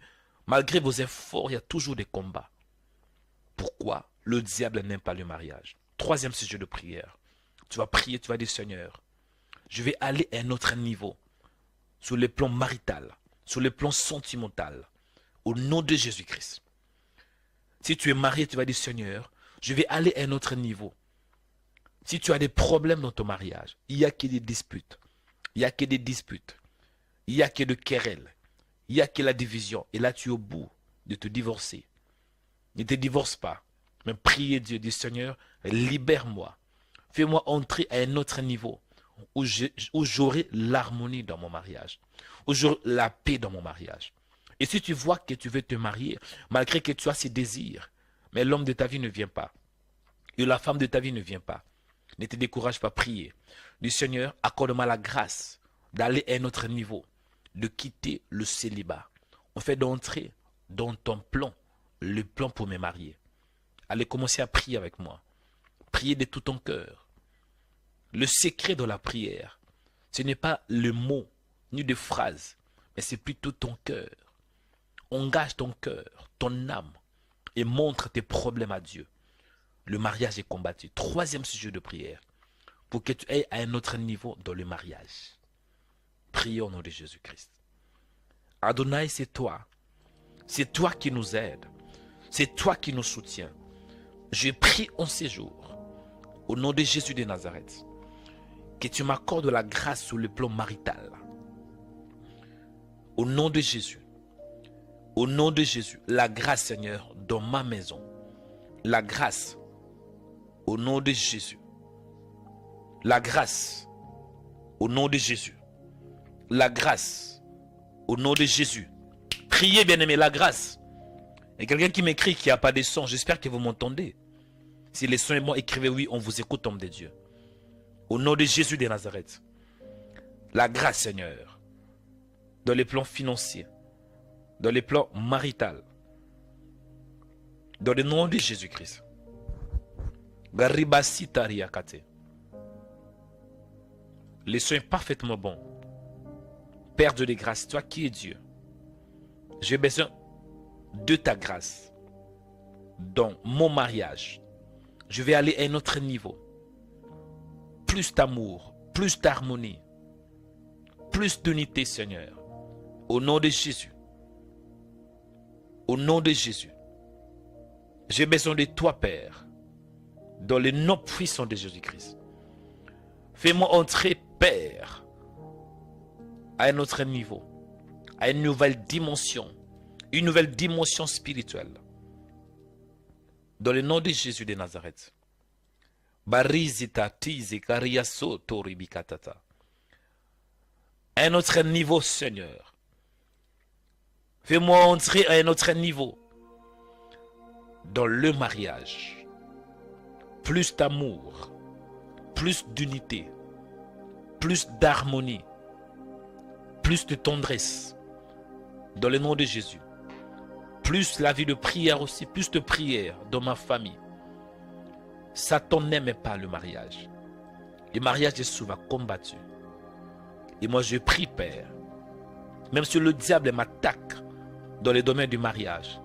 malgré vos efforts, il y a toujours des combats. Pourquoi? Le diable n'aime pas le mariage. Troisième sujet de prière. Tu vas prier, tu vas dire Seigneur, je vais aller à un autre niveau, sur le plan marital, sur le plan sentimental, au nom de Jésus-Christ. Si tu es marié, tu vas dire Seigneur, je vais aller à un autre niveau. Si tu as des problèmes dans ton mariage, il n'y a que des disputes, il n'y a que des disputes, il n'y a que de querelles, il n'y a que la division. Et là, tu es au bout de te divorcer. Ne te divorce pas, mais priez Dieu, dis Seigneur, libère-moi. Fais-moi entrer à un autre niveau où j'aurai l'harmonie dans mon mariage, où j'aurai la paix dans mon mariage. Et si tu vois que tu veux te marier, malgré que tu as ces désirs, mais l'homme de ta vie ne vient pas, et la femme de ta vie ne vient pas, ne te décourage pas, prier. Dis Seigneur, accorde-moi la grâce d'aller à un autre niveau, de quitter le célibat. On fait d'entrer dans ton plan, le plan pour me marier. Allez commencer à prier avec moi. Priez de tout ton cœur. Le secret de la prière, ce n'est pas le mot, ni des phrases, mais c'est plutôt ton cœur. Engage ton cœur, ton âme, et montre tes problèmes à Dieu. Le mariage est combattu. Troisième sujet de prière, pour que tu ailles à un autre niveau dans le mariage. Prions au nom de Jésus-Christ. Adonai, c'est toi. C'est toi qui nous aides. C'est toi qui nous soutiens. Je prie en ces jours, au nom de Jésus de Nazareth, que tu m'accordes la grâce sur le plan marital. Au nom de Jésus. Au nom de Jésus. La grâce, Seigneur, dans ma maison. La grâce. Au nom de Jésus. La grâce. Au nom de Jésus. La grâce. Au nom de Jésus. Priez, bien-aimés, la grâce. Il y a quelqu'un qui m'écrit qu'il n'y a pas de son. J'espère que vous m'entendez. Si les sons et moi, écrivez oui, on vous écoute, homme de Dieu. Au nom de Jésus de Nazareth. La grâce, Seigneur. Dans les plans financiers. Dans les plans marital. Dans le nom de Jésus-Christ. Les sons est parfaitement bon. Père de grâce, toi qui es Dieu. J'ai besoin de ta grâce dans mon mariage. Je vais aller à un autre niveau. Plus d'amour, plus d'harmonie, plus d'unité, Seigneur. Au nom de Jésus. Au nom de Jésus. J'ai besoin de toi, Père, dans le nom puissant de Jésus-Christ. Fais-moi entrer, Père, à un autre niveau, à une nouvelle dimension spirituelle. Dans le nom de Jésus de Nazareth. Un autre niveau, Seigneur. Fais-moi entrer à un autre niveau dans le mariage. Plus d'amour, plus d'unité, plus d'harmonie, plus de tendresse. Dans le nom de Jésus. Plus la vie de prière aussi, plus de prière dans ma famille. Satan n'aime pas le mariage. Le mariage est souvent combattu. Et moi je prie, Père, même si le diable m'attaque dans le domaine du mariage,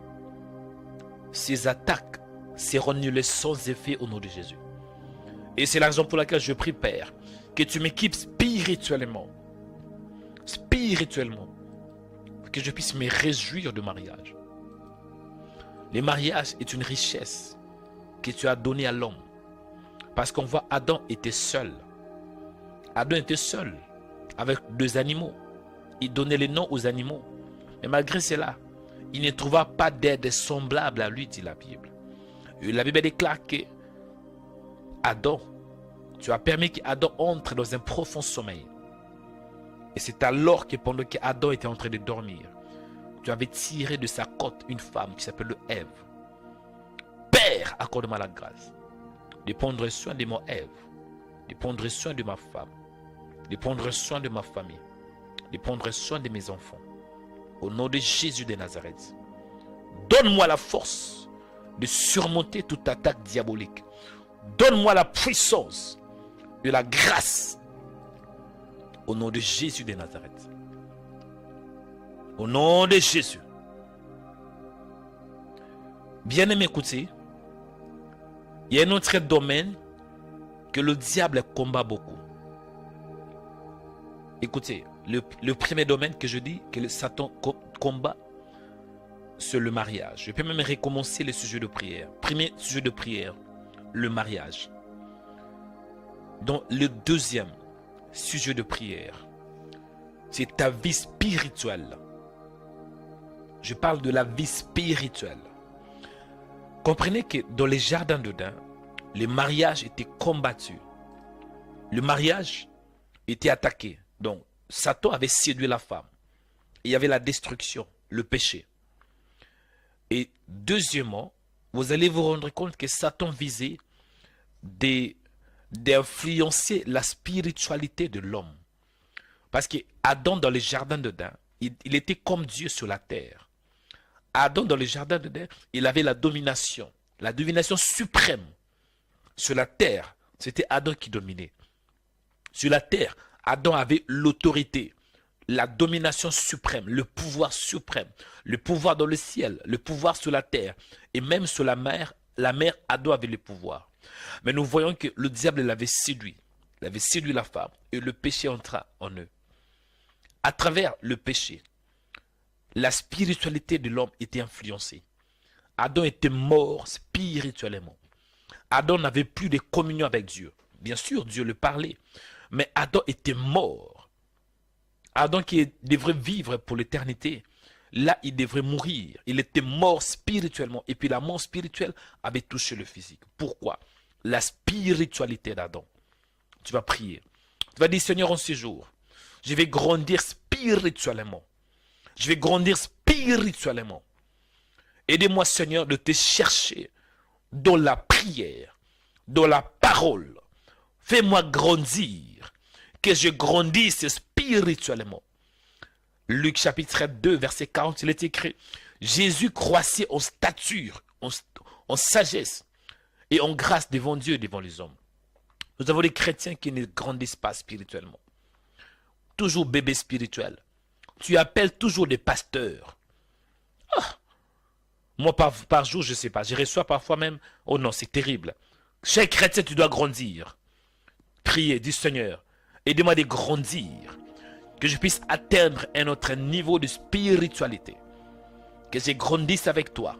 ces attaques seront nulles sans effet au nom de Jésus. Et c'est la raison pour laquelle je prie, Père, que tu m'équipes spirituellement, que je puisse me réjouir du mariage. Le mariage est une richesse que tu as donnée à l'homme. Parce qu'on voit Adam était seul. Adam était seul avec 2 animaux. Il donnait les noms aux animaux. Mais malgré cela, il ne trouva pas d'aide semblable à lui, dit la Bible. Et la Bible déclare que Adam, tu as permis qu'Adam entre dans un profond sommeil. Et c'est alors que pendant qu'Adam était en train de dormir, tu avais tiré de sa côte une femme qui s'appelle Ève. Père, accorde-moi la grâce de prendre soin de mon Ève, de prendre soin de ma femme, de prendre soin de ma famille, de prendre soin de mes enfants. Au nom de Jésus de Nazareth, donne-moi la force de surmonter toute attaque diabolique. Donne-moi la puissance et la grâce. Au nom de Jésus de Nazareth. Au nom de Jésus. Bien-aimé, écoutez, il y a un autre domaine que le diable combat beaucoup. Écoutez, le premier domaine que je dis que le Satan combat, c'est le mariage. Je peux même recommencer le sujet de prière. Premier sujet de prière, le mariage. Donc le deuxième sujet de prière, c'est ta vie spirituelle. Je parle de la vie spirituelle. Comprenez que dans les jardins d'Éden, le mariage était combattu. Le mariage était attaqué. Donc, Satan avait séduit la femme. Il y avait la destruction, le péché. Et deuxièmement, vous allez vous rendre compte que Satan visait d'influencer la spiritualité de l'homme. Parce que Adam dans les jardins d'Éden, il était comme Dieu sur la terre. Adam dans les jardins d'Éden, il avait la domination suprême sur la terre. C'était Adam qui dominait. Sur la terre, Adam avait l'autorité, la domination suprême, le pouvoir suprême, le pouvoir dans le ciel, le pouvoir sur la terre et même sur la mer, Adam avait le pouvoir. Mais nous voyons que le diable l'avait séduit. Il avait séduit la femme et le péché entra en eux. À travers le péché, la spiritualité de l'homme était influencée. Adam était mort spirituellement. Adam n'avait plus de communion avec Dieu. Bien sûr, Dieu le parlait, mais Adam était mort. Adam qui devrait vivre pour l'éternité, là, il devrait mourir. Il était mort spirituellement. Et puis la mort spirituelle avait touché le physique. Pourquoi? La spiritualité d'Adam. Tu vas prier. Tu vas dire, Seigneur, en ce jour, je vais grandir spirituellement. Je vais grandir spirituellement. Aidez-moi, Seigneur, de te chercher dans la prière, dans la parole. Fais-moi grandir, que je grandisse spirituellement. Luc chapitre 2, verset 40, il est écrit, Jésus croissait en stature, en sagesse et en grâce devant Dieu et devant les hommes. Nous avons des chrétiens qui ne grandissent pas spirituellement. Toujours bébé spirituel. Tu appelles toujours des pasteurs. Ah. Moi, par jour, je ne sais pas. Je reçois parfois même. Oh non, c'est terrible. Cher chrétien, tu dois grandir. Priez, dis Seigneur, aide-moi de grandir. Que je puisse atteindre un autre niveau de spiritualité. Que je grandisse avec toi.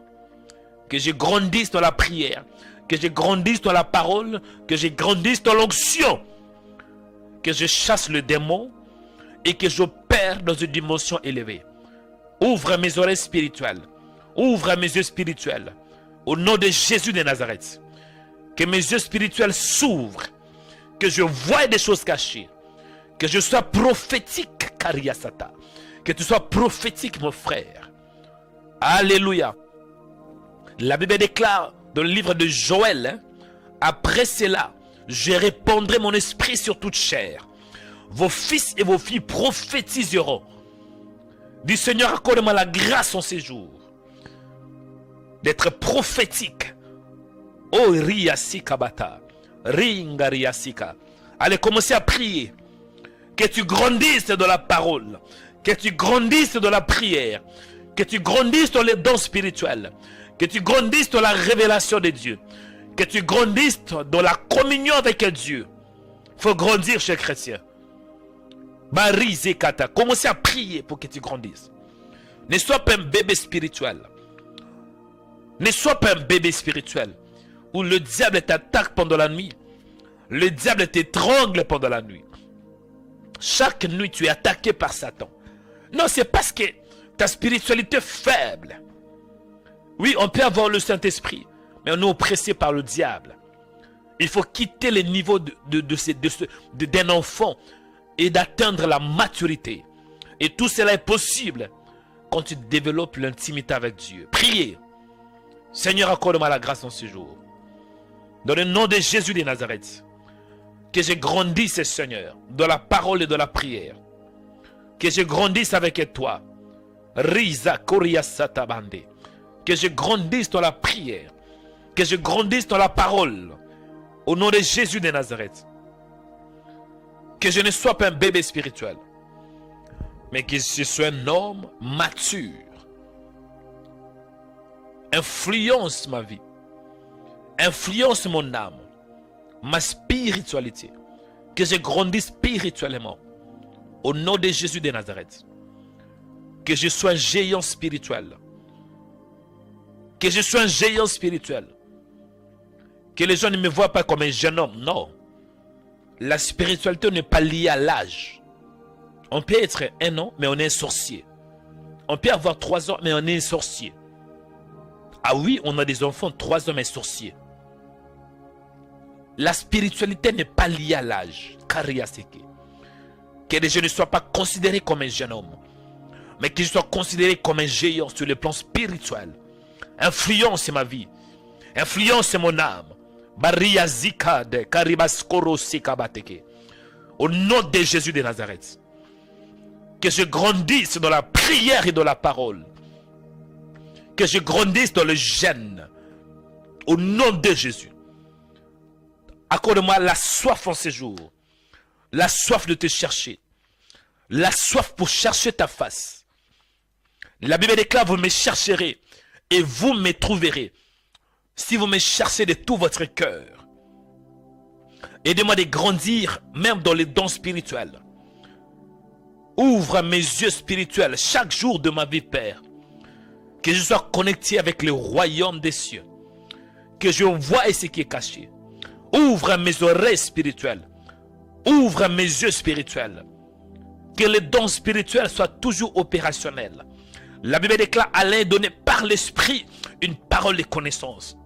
Que je grandisse dans la prière. Que je grandisse dans la parole. Que je grandisse dans l'onction. Que je chasse le démon. Et que j'opère dans une dimension élevée. Ouvre mes oreilles spirituelles. Ouvre mes yeux spirituels. Au nom de Jésus de Nazareth. Que mes yeux spirituels s'ouvrent. Que je voie des choses cachées. Que je sois prophétique, Kariasata. Que tu sois prophétique, mon frère. Alléluia. La Bible déclare dans le livre de Joël, après cela, je répandrai mon esprit sur toute chair. Vos fils et vos filles prophétiseront. Dis Seigneur, accorde-moi la grâce en ces jours d'être prophétique. Oh, Riasika Bata. Ringa Riasika. Allez, commencez à prier. Que tu grandisses dans la parole. Que tu grandisses dans la prière. Que tu grandisses dans les dons spirituels. Que tu grandisses dans la révélation de Dieu. Que tu grandisses dans la communion avec Dieu. Il faut grandir, cher chrétien. Barizekata. Commencez à prier pour que tu grandisses. Ne sois pas un bébé spirituel. Ne sois pas un bébé spirituel. Où le diable t'attaque pendant la nuit. Le diable t'étrangle pendant la nuit. Chaque nuit, tu es attaqué par Satan. Non, c'est parce que ta spiritualité est faible. Oui, on peut avoir le Saint-Esprit, mais on est oppressé par le diable. Il faut quitter les niveaux d'un enfant et d'atteindre la maturité. Et tout cela est possible quand tu développes l'intimité avec Dieu. Priez. Seigneur, accorde-moi la grâce en ce jour. Dans le nom de Jésus de Nazareth. Que je grandisse, Seigneur, dans la parole et dans la prière. Que je grandisse avec toi. Riza Koria Satabande. Que je grandisse dans la prière. Que je grandisse dans la parole. Au nom de Jésus de Nazareth. Que je ne sois pas un bébé spirituel. Mais que je sois un homme mature. Influence ma vie. Influence mon âme. Ma spiritualité. Que je grandisse spirituellement. Au nom de Jésus de Nazareth. Que je sois un géant spirituel. Que je sois un géant spirituel. Que les gens ne me voient pas comme un jeune homme. Non. La spiritualité n'est pas liée à l'âge. On peut être un an, mais on est un sorcier. On peut avoir 3 ans, mais on est un sorcier. Ah oui, on a des enfants, 3 ans, mais sorciers. La spiritualité n'est pas liée à l'âge. Que je ne sois pas considéré comme un jeune homme, mais que je sois considéré comme un géant sur le plan spirituel. Influence ma vie. Influence mon âme. Au nom de Jésus de Nazareth. Que je grandisse dans la prière et dans la parole. Que je grandisse dans le jeûne. Au nom de Jésus. Accorde-moi la soif en ces jours. La soif de te chercher. La soif pour chercher ta face. La Bible déclare, vous me chercherez et vous me trouverez. Si vous me cherchez de tout votre cœur. Aidez-moi de grandir même dans les dons spirituels. Ouvre mes yeux spirituels chaque jour de ma vie, Père. Que je sois connecté avec le royaume des cieux. Que je voie ce qui est caché. Ouvre mes oreilles spirituelles. Ouvre mes yeux spirituels. Que les dons spirituels soient toujours opérationnels. La Bible déclare à l'un donné par l'esprit une parole de connaissance.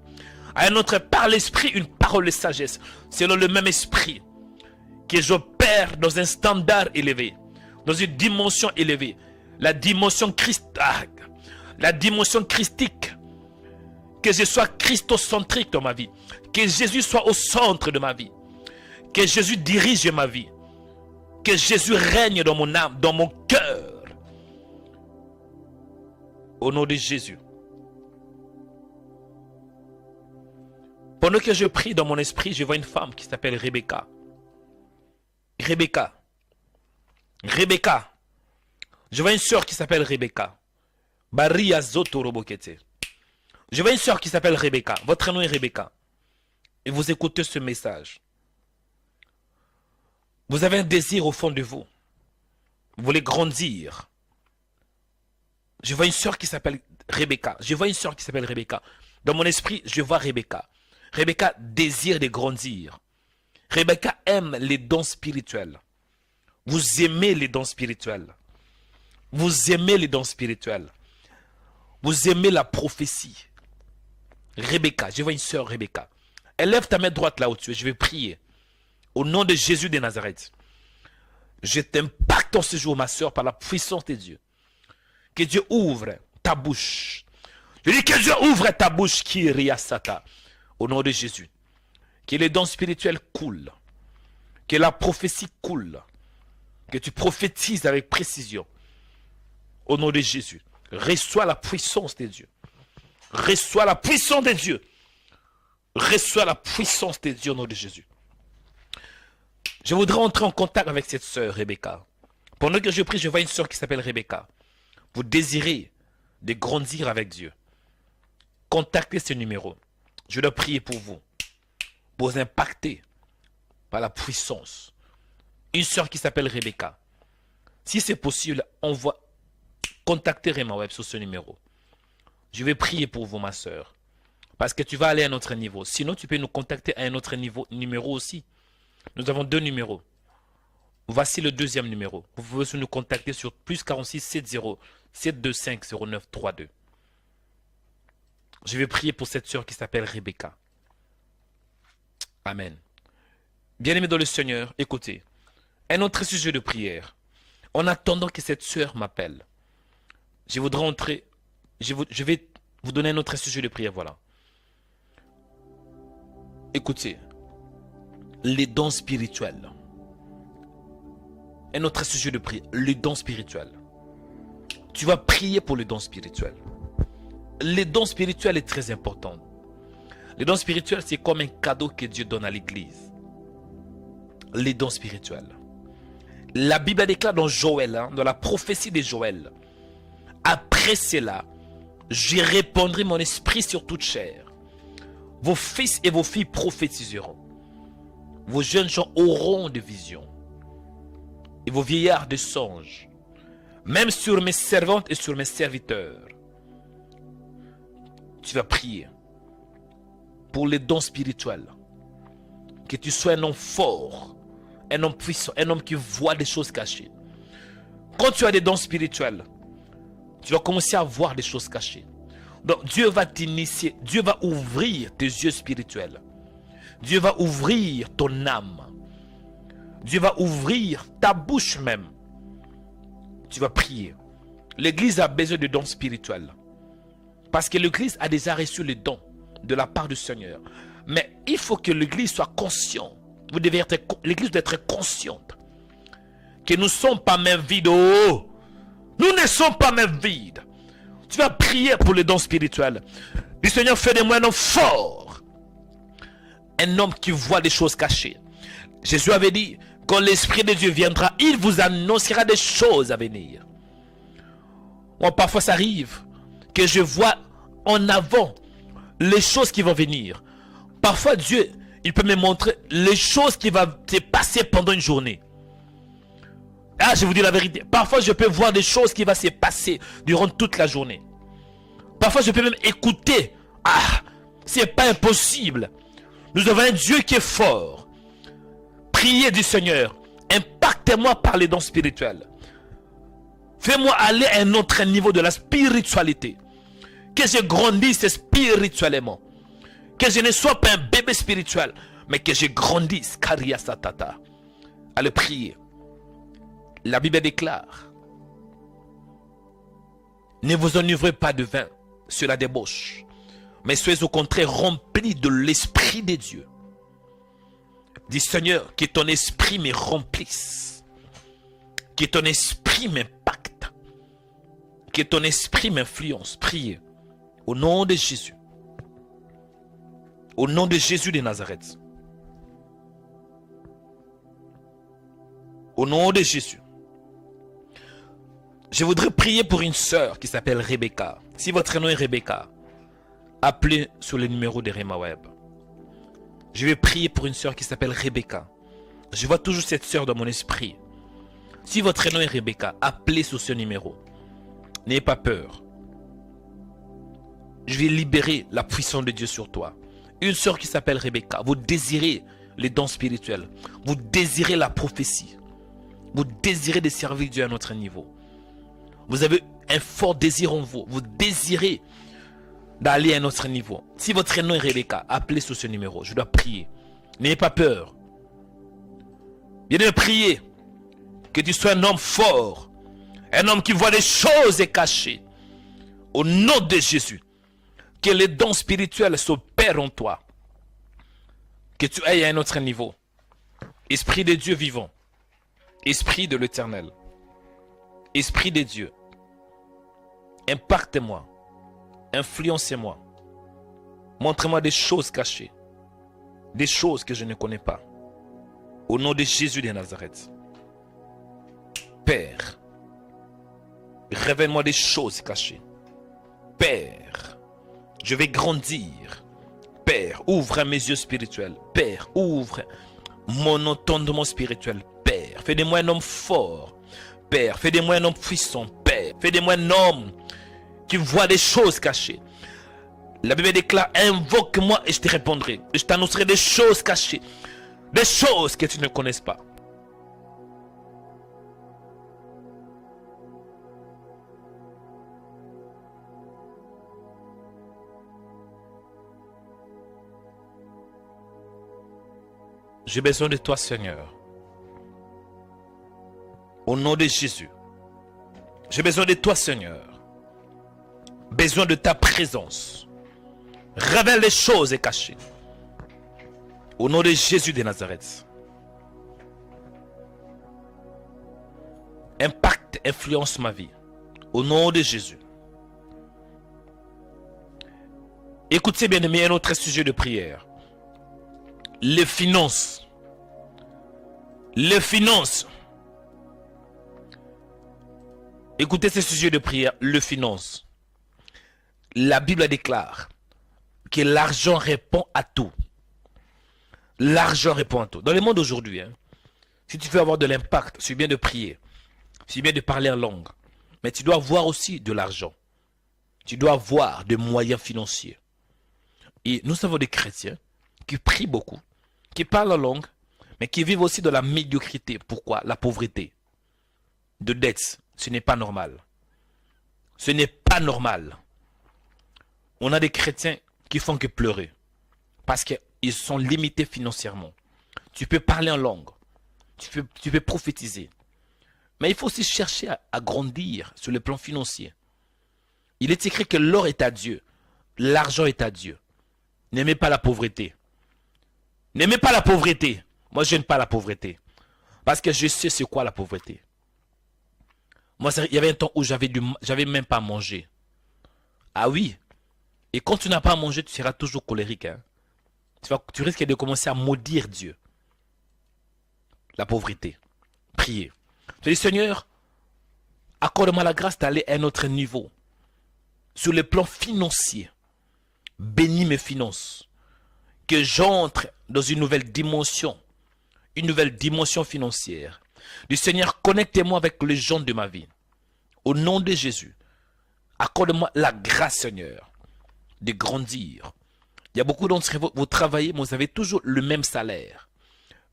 À un autre par l'esprit une parole de sagesse. Selon le même esprit. Que j'opère dans un standard élevé. Dans une dimension élevée. La dimension christique. La dimension christique. Que je sois christocentrique dans ma vie. Que Jésus soit au centre de ma vie. Que Jésus dirige ma vie. Que Jésus règne dans mon âme, dans mon cœur. Au nom de Jésus. Pendant que je prie dans mon esprit, je vois une femme qui s'appelle Rebecca. Rebecca. Rebecca. Je vois une soeur qui s'appelle Rebecca. Baria Zoto Robokete. Je vois une soeur qui s'appelle Rebecca. Votre nom est Rebecca. Et vous écoutez ce message. Vous avez un désir au fond de vous. Vous voulez grandir. Je vois une soeur qui s'appelle Rebecca. Je vois une soeur qui s'appelle Rebecca. Dans mon esprit, je vois Rebecca. Rebecca désire de grandir. Rebecca aime les dons spirituels. Vous aimez les dons spirituels. Vous aimez les dons spirituels. Vous aimez la prophétie. Rebecca, je vois une soeur Rebecca. Élève ta main droite là où tu es. Je vais prier. Au nom de Jésus de Nazareth. Je t'impacte en ce jour, ma soeur, par la puissance de Dieu. Que Dieu ouvre ta bouche. Je dis que Dieu ouvre ta bouche, Kyriasata. Au nom de Jésus. Que les dons spirituels coulent. Que la prophétie coule. Que tu prophétises avec précision. Au nom de Jésus. Reçois la puissance de Dieu. Reçois la puissance de Dieu. Reçois la puissance de Dieu au nom de Jésus. Je voudrais entrer en contact avec cette sœur Rebecca. Pendant que je prie, je vois une sœur qui s'appelle Rebecca. Vous désirez de grandir avec Dieu. Contactez ce numéro. Je dois prier pour vous. Pour vous impacter par la puissance. Une sœur qui s'appelle Rebecca. Si c'est possible, contactez Rema Web sur ce numéro. Je vais prier pour vous, ma sœur. Parce que tu vas aller à un autre niveau. Sinon, tu peux nous contacter à un autre numéro aussi. Nous avons 2 numéros. Voici le 2e numéro. Vous pouvez nous contacter sur plus 46 70 725 09 32. Je vais prier pour cette sœur qui s'appelle Rebecca. Amen. Bien-aimés dans le Seigneur, écoutez. Un autre sujet de prière. En attendant que cette sœur m'appelle. je voudrais entrer, je vais vous donner un autre sujet de prière, voilà. Écoutez, les dons spirituels. Un autre sujet de prière, les dons spirituels. Tu vas prier pour les dons spirituels. Les dons spirituels est très important. Les dons spirituels, c'est comme un cadeau que Dieu donne à l'église. Les dons spirituels. La Bible déclare dans Joël, dans la prophétie de Joël, après cela, je répandrai mon esprit sur toute chair. Vos fils et vos filles prophétiseront. Vos jeunes gens auront des visions. Et vos vieillards des songes. Même sur mes servantes et sur mes serviteurs. Tu vas prier pour les dons spirituels. Que tu sois un homme fort, un homme puissant, un homme qui voit des choses cachées. Quand tu as des dons spirituels, tu vas commencer à voir des choses cachées. Donc Dieu va t'initier, Dieu va ouvrir tes yeux spirituels. Dieu va ouvrir ton âme. Dieu va ouvrir ta bouche même. Tu vas prier. L'église a besoin de dons spirituels. Parce que l'église a déjà reçu les dons de la part du Seigneur. Mais il faut que l'église soit consciente. L'église doit être consciente que nous ne sommes pas mains vides. Oh, nous ne sommes pas mains vides. Tu vas prier pour les dons spirituels. Le Seigneur fait de moi un homme fort. Un homme qui voit des choses cachées. Jésus avait dit, quand l'Esprit de Dieu viendra, il vous annoncera des choses à venir. Moi, parfois ça arrive que je vois en avant les choses qui vont venir. Parfois Dieu, il peut me montrer les choses qui vont se passer pendant une journée. Ah, je vous dis la vérité. Parfois je peux voir des choses qui vont se passer durant toute la journée. Parfois je peux même écouter. Ah, c'est pas impossible. Nous avons un Dieu qui est fort. Priez du Seigneur. Impactez-moi par les dons spirituels. Fais-moi aller à un autre niveau de la spiritualité. Que je grandisse spirituellement. Que je ne sois pas un bébé spirituel, mais que je grandisse. Karia Satata. Allez prier. La Bible déclare, ne vous enivrez pas de vin sur la débauche, mais soyez au contraire remplis de l'Esprit de Dieu. Dis Seigneur, que ton esprit me remplisse, que ton esprit m'impacte, que ton esprit m'influence. Priez au nom de Jésus. Au nom de Jésus de Nazareth. Au nom de Jésus. Je voudrais prier pour une sœur qui s'appelle Rebecca. Si votre nom est Rebecca, appelez sur le numéro de Rema Web. Je vais prier pour une sœur qui s'appelle Rebecca. Je vois toujours cette sœur dans mon esprit. Si votre nom est Rebecca, appelez sur ce numéro. N'ayez pas peur. Je vais libérer la puissance de Dieu sur toi. Une sœur qui s'appelle Rebecca. Vous désirez les dons spirituels. Vous désirez la prophétie. Vous désirez de servir Dieu à notre niveau. Vous avez un fort désir en vous. Vous désirez d'aller à un autre niveau. Si votre nom est Rebecca, appelez sur ce numéro. Je dois prier. N'ayez pas peur. Viens prier. Que tu sois un homme fort. Un homme qui voit des choses cachées. Au nom de Jésus. Que les dons spirituels s'opèrent en toi. Que tu ailles à un autre niveau. Esprit de Dieu vivant. Esprit de l'Éternel. Esprit de Dieu. Impactez-moi. Influencez-moi. Montrez-moi des choses cachées. Des choses que je ne connais pas. Au nom de Jésus de Nazareth. Père. Révèle-moi des choses cachées. Père. Je vais grandir. Père, ouvre mes yeux spirituels. Père, ouvre mon entendement spirituel. Père, fais de moi un homme fort. Père, fais de moi un homme puissant. Père, fais de moi un homme qui voit des choses cachées. La Bible déclare, invoque-moi et je te répondrai. Et je t'annoncerai des choses cachées. Des choses que tu ne connais pas. J'ai besoin de toi, Seigneur. Au nom de Jésus. J'ai besoin de toi, Seigneur. besoin de ta présence. Révèle les choses cachées. Au nom de Jésus de Nazareth. Impacte, influence ma vie. Au nom de Jésus. Écoutez bien aimé, un autre sujet de prière. Les finances. Les finances. Écoutez ce sujet de prière, le finance. La Bible déclare que l'argent répond à tout. L'argent répond à tout. Dans le monde d'aujourd'hui, si tu veux avoir de l'impact, c'est bien de prier. C'est bien de parler en langue. Mais tu dois avoir aussi de l'argent. Tu dois avoir des moyens financiers. Et nous avons des chrétiens qui prient beaucoup, qui parlent en langue, mais qui vivent aussi dans la médiocrité. Pourquoi? La pauvreté. De dette. Ce n'est pas normal. Ce n'est pas normal. On a des chrétiens qui font que pleurer. Parce qu'ils sont limités financièrement. Tu peux parler en langue. Tu peux prophétiser. Mais il faut aussi chercher à grandir sur le plan financier. Il est écrit que l'or est à Dieu. L'argent est à Dieu. N'aimez pas la pauvreté. N'aimez pas la pauvreté. Moi, je n'aime pas la pauvreté. Parce que je sais c'est quoi la pauvreté. Moi, il y avait un temps où j'avais même pas à manger. Ah oui. Et quand tu n'as pas à manger, tu seras toujours colérique. Tu risques de commencer à maudire Dieu. La pauvreté. Priez. Je dis, Seigneur, accorde-moi la grâce d'aller à un autre niveau. Sur le plan financier. Bénis mes finances. Que j'entre dans une nouvelle dimension. Une nouvelle dimension financière. Du Seigneur, connectez-moi avec les gens de ma vie. Au nom de Jésus, accorde-moi la grâce, Seigneur, de grandir. Il y a beaucoup d'entre vous, vous travaillez, mais vous avez toujours le même salaire.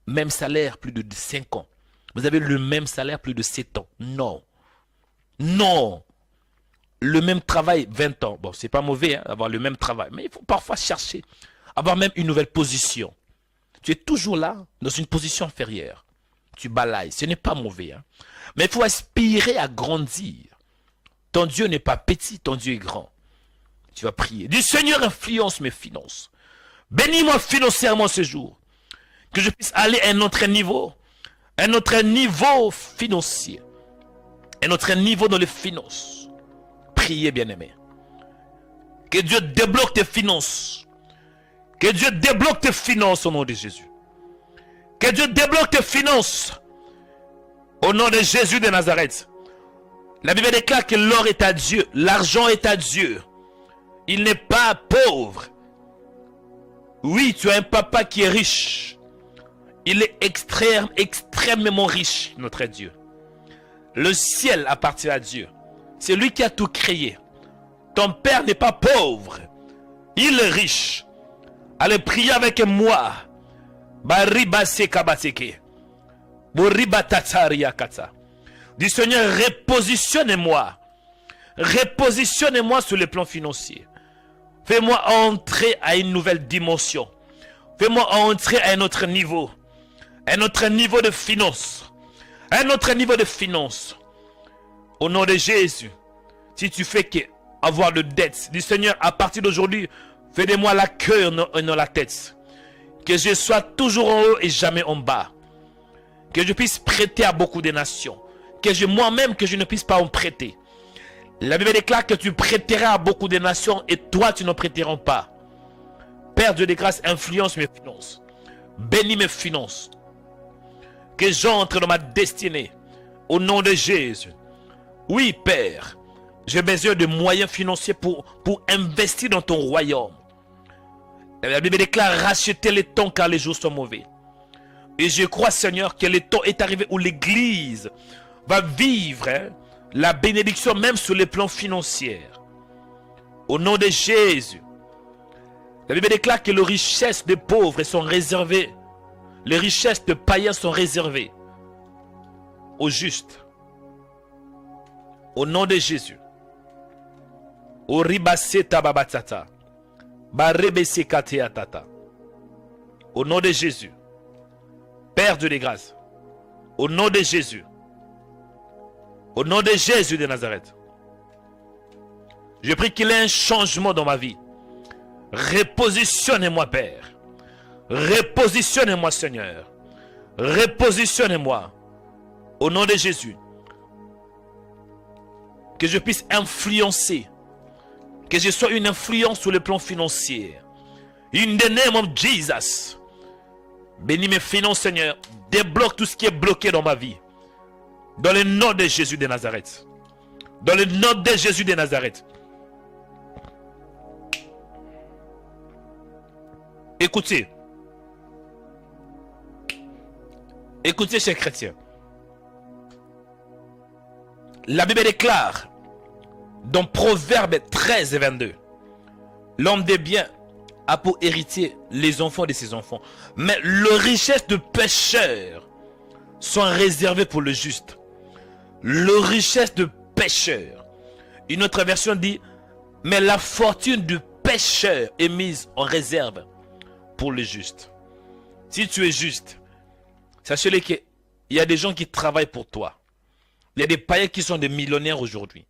Même salaire, plus de 5 ans. Vous avez le même salaire, plus de 7 ans. Non. Non. Le même travail, 20 ans. Bon, c'est pas mauvais, avoir le même travail. Mais il faut parfois chercher, avoir même une nouvelle position. Tu es toujours là, dans une position inférieure. Tu balayes, ce n'est pas mauvais. Mais il faut aspirer à grandir. Ton Dieu n'est pas petit, ton Dieu est grand. Tu vas prier. Du Seigneur, influence mes finances. Bénis-moi financièrement ce jour. Que je puisse aller à un autre niveau. Un autre niveau financier. Un autre niveau dans les finances. Priez, bien-aimé. Que Dieu débloque tes finances. Que Dieu débloque tes finances au nom de Jésus. Que Dieu débloque tes finances. Au nom de Jésus de Nazareth. La Bible déclare que l'or est à Dieu. L'argent est à Dieu. Il n'est pas pauvre. Oui, tu as un papa qui est riche. Il est extrêmement riche, notre Dieu. Le ciel appartient à Dieu. C'est lui qui a tout créé. Ton père n'est pas pauvre. Il est riche. Allez prier avec moi. Du Seigneur, repositionnez-moi. Repositionnez-moi sur le plan financier. Fais-moi entrer à une nouvelle dimension. Fais-moi entrer à un autre niveau. Un autre niveau de finance. Un autre niveau de finance. Au nom de Jésus. Si tu fais que avoir de dettes, du Seigneur, à partir d'aujourd'hui, fais de moi la queue et non la tête. Que je sois toujours en haut et jamais en bas. Que je puisse prêter à beaucoup de nations. Que moi-même, que je ne puisse pas en prêter. La Bible déclare que tu prêteras à beaucoup de nations et toi, tu n'en prêteras pas. Père Dieu de grâce, influence mes finances. Bénis mes finances. Que j'entre dans ma destinée. Au nom de Jésus. Oui, Père. J'ai besoin de moyens financiers pour investir dans ton royaume. La Bible déclare racheter les temps car les jours sont mauvais. Et je crois, Seigneur, que le temps est arrivé où l'Église va vivre la bénédiction même sur les plans financiers. Au nom de Jésus. La Bible déclare que les richesses des pauvres sont réservées. Les richesses de païens sont réservées aux justes. Au nom de Jésus. Au nom de Jésus. Père de grâce. Au nom de Jésus. Au nom de Jésus de Nazareth. Je prie qu'il y ait un changement dans ma vie. Repositionnez-moi, Père. Repositionnez-moi, Seigneur. Repositionnez-moi. Au nom de Jésus. Que je puisse influencer. Que je sois une influence sur le plan financier. In the name of Jesus. Bénis mes finances, Seigneur. Débloque tout ce qui est bloqué dans ma vie. Dans le nom de Jésus de Nazareth. Dans le nom de Jésus de Nazareth. Écoutez. Écoutez, chers chrétiens. La Bible déclare dans Proverbes 13 et 22. L'homme des biens a pour héritier les enfants de ses enfants. Mais les richesses de pécheurs sont réservées pour le juste. Les richesses de pécheurs. Une autre version dit, mais la fortune du pécheur est mise en réserve pour le juste. Si tu es juste, sachez-le qu'il y a des gens qui travaillent pour toi. Il y a des païens qui sont des millionnaires aujourd'hui.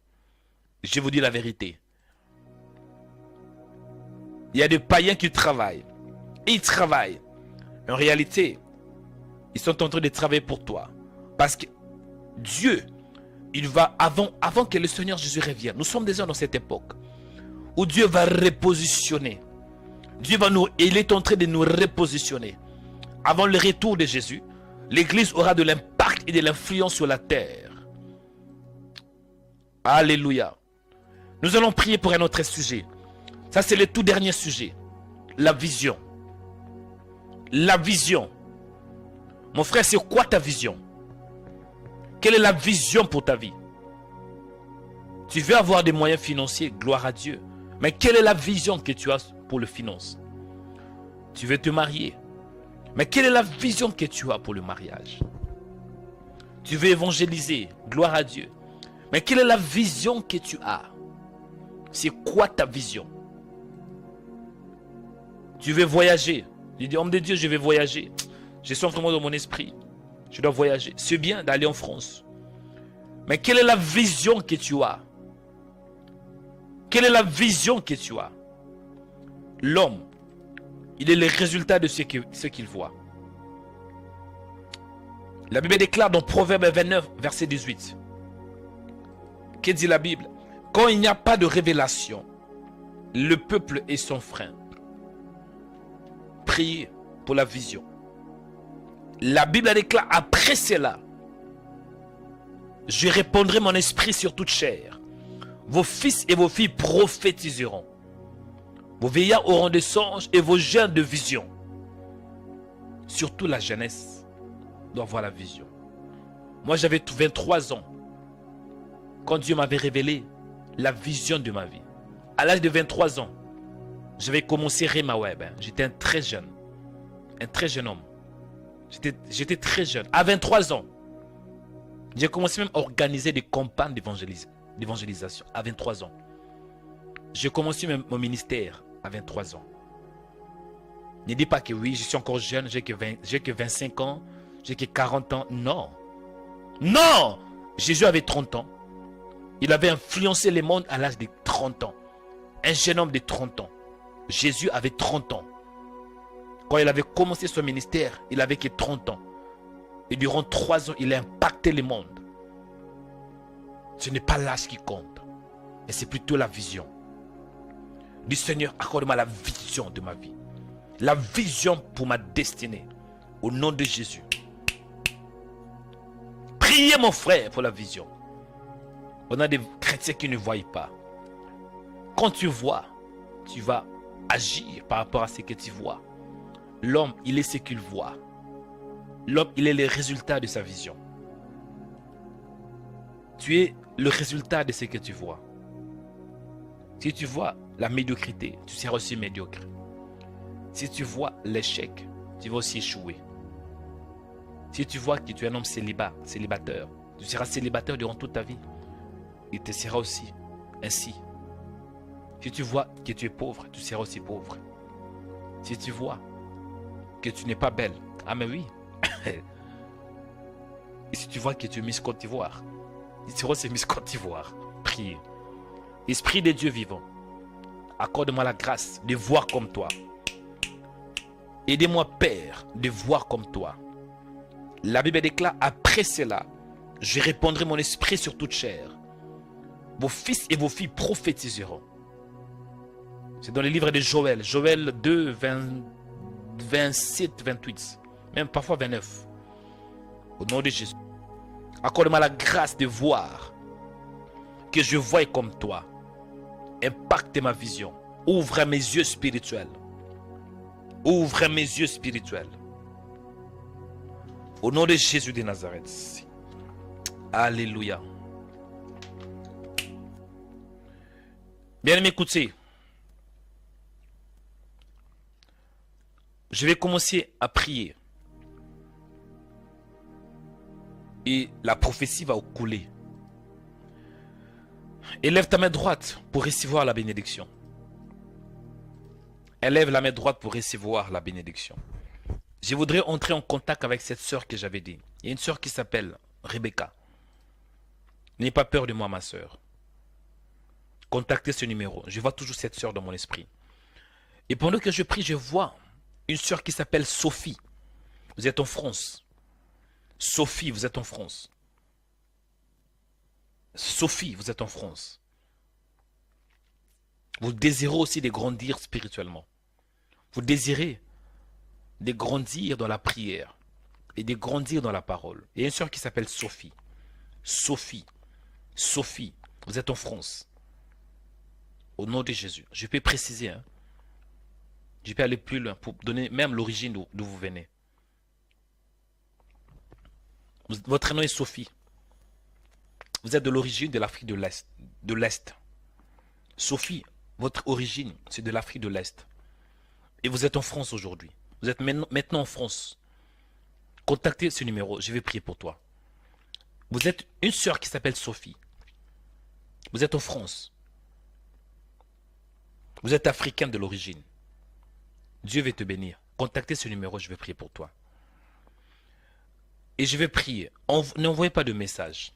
Je vous dis la vérité. Il y a des païens qui travaillent. Ils travaillent. En réalité, ils sont en train de travailler pour toi. Parce que Dieu, il va avant que le Seigneur Jésus revienne. Nous sommes déjà dans cette époque où Dieu va repositionner. Il est en train de nous repositionner. Avant le retour de Jésus, l'Église aura de l'impact et de l'influence sur la terre. Alléluia. Nous allons prier pour un autre sujet. Ça, c'est le tout dernier sujet. La vision. La vision. Mon frère, c'est quoi ta vision? Quelle est la vision pour ta vie? Tu veux avoir des moyens financiers, gloire à Dieu. Mais quelle est la vision que tu as pour le finance? Tu veux te marier. Mais quelle est la vision que tu as pour le mariage? Tu veux évangéliser, gloire à Dieu. Mais quelle est la vision que tu as? C'est quoi ta vision? Tu veux voyager. Tu dis, homme de Dieu, je vais voyager. Je sens vraiment dans mon esprit. Je dois voyager. C'est bien d'aller en France. Mais quelle est la vision que tu as? Quelle est la vision que tu as? L'homme, il est le résultat de ce qu'il voit. La Bible déclare dans Proverbe 29, verset 18. Que dit la Bible? Quand il n'y a pas de révélation, le peuple est sans frein. Priez pour la vision. La Bible déclare, après cela, je répandrai mon esprit sur toute chair. Vos fils et vos filles prophétiseront. Vos vieillards auront des songes et vos jeunes de visions. Surtout la jeunesse doit voir la vision. Moi, j'avais 23 ans quand Dieu m'avait révélé la vision de ma vie. À l'âge de 23 ans, j'avais commencé Rema Web. J'étais un très jeune homme. J'étais très jeune. À 23 ans, j'ai commencé même à organiser des campagnes d'évangélisation. À 23 ans. J'ai commencé même mon ministère à 23 ans. Ne dis pas que oui, je suis encore jeune, j'ai que 25 ans, j'ai que 40 ans. Non. Non! Jésus avait 30 ans. Il avait influencé le monde à l'âge de 30 ans. Un jeune homme de 30 ans. Jésus avait 30 ans. Quand il avait commencé son ministère, il avait que 30 ans. Et durant 3 ans, il a impacté le monde. Ce n'est pas l'âge qui compte. Mais c'est plutôt la vision. Du Seigneur, accorde-moi la vision de ma vie. La vision pour ma destinée. Au nom de Jésus. Priez mon frère pour la vision. On a des chrétiens qui ne voient pas. Quand tu vois, tu vas agir par rapport à ce que tu vois. L'homme, il est ce qu'il voit. L'homme, il est le résultat de sa vision. Tu es le résultat de ce que tu vois. Si tu vois la médiocrité, tu seras aussi médiocre. Si tu vois l'échec, tu vas aussi échouer. Si tu vois que tu es un homme célibataire, tu seras célibataire durant toute ta vie. Il te sera aussi ainsi. Si tu vois que tu es pauvre, tu seras aussi pauvre. Si tu vois que tu n'es pas belle, ah mais oui. Et si tu vois que tu es Miss Côte d'Ivoire, il sera aussi Miss Côte d'Ivoire. Priez. Esprit de Dieu vivant, accorde-moi la grâce de voir comme toi. Aidez-moi, Père, de voir comme toi. La Bible déclare, après cela, je répandrai mon esprit sur toute chair. Vos fils et vos filles prophétiseront. C'est dans le livre de Joël, Joël 2, 27, 28, même parfois 29. Au nom de Jésus, accorde-moi la grâce de voir, que je voie comme toi. Impacte ma vision. Ouvre mes yeux spirituels. Ouvre mes yeux spirituels. Au nom de Jésus de Nazareth. Alléluia. Bien-aimés, écoutez. Je vais commencer à prier. Et la prophétie va couler. Élève ta main droite pour recevoir la bénédiction. Élève la main droite pour recevoir la bénédiction. Je voudrais entrer en contact avec cette sœur que j'avais dit. Il y a une sœur qui s'appelle Rebecca. N'ayez pas peur de moi, ma sœur. Contactez ce numéro. Je vois toujours cette sœur dans mon esprit. Et pendant que je prie, je vois une sœur qui s'appelle Sophie. Vous êtes en France. Sophie, vous êtes en France. Sophie, vous êtes en France. Vous désirez aussi de grandir spirituellement. Vous désirez de grandir dans la prière et de grandir dans la parole. Il y a une sœur qui s'appelle Sophie. Sophie, Sophie, vous êtes en France. Au nom de Jésus. Je peux préciser, hein. Je peux aller plus loin pour donner même l'origine d'où vous venez. Votre nom est Sophie. Vous êtes de l'origine de l'Afrique de l'Est. Sophie, votre origine, c'est de l'Afrique de l'Est. Et vous êtes en France aujourd'hui. Vous êtes maintenant en France. Contactez ce numéro, je vais prier pour toi. Vous êtes une sœur qui s'appelle Sophie. Vous êtes en France. Vous êtes africain de l'origine. Dieu va te bénir. Contactez ce numéro, je vais prier pour toi. Et je vais prier. N'envoyez pas de message.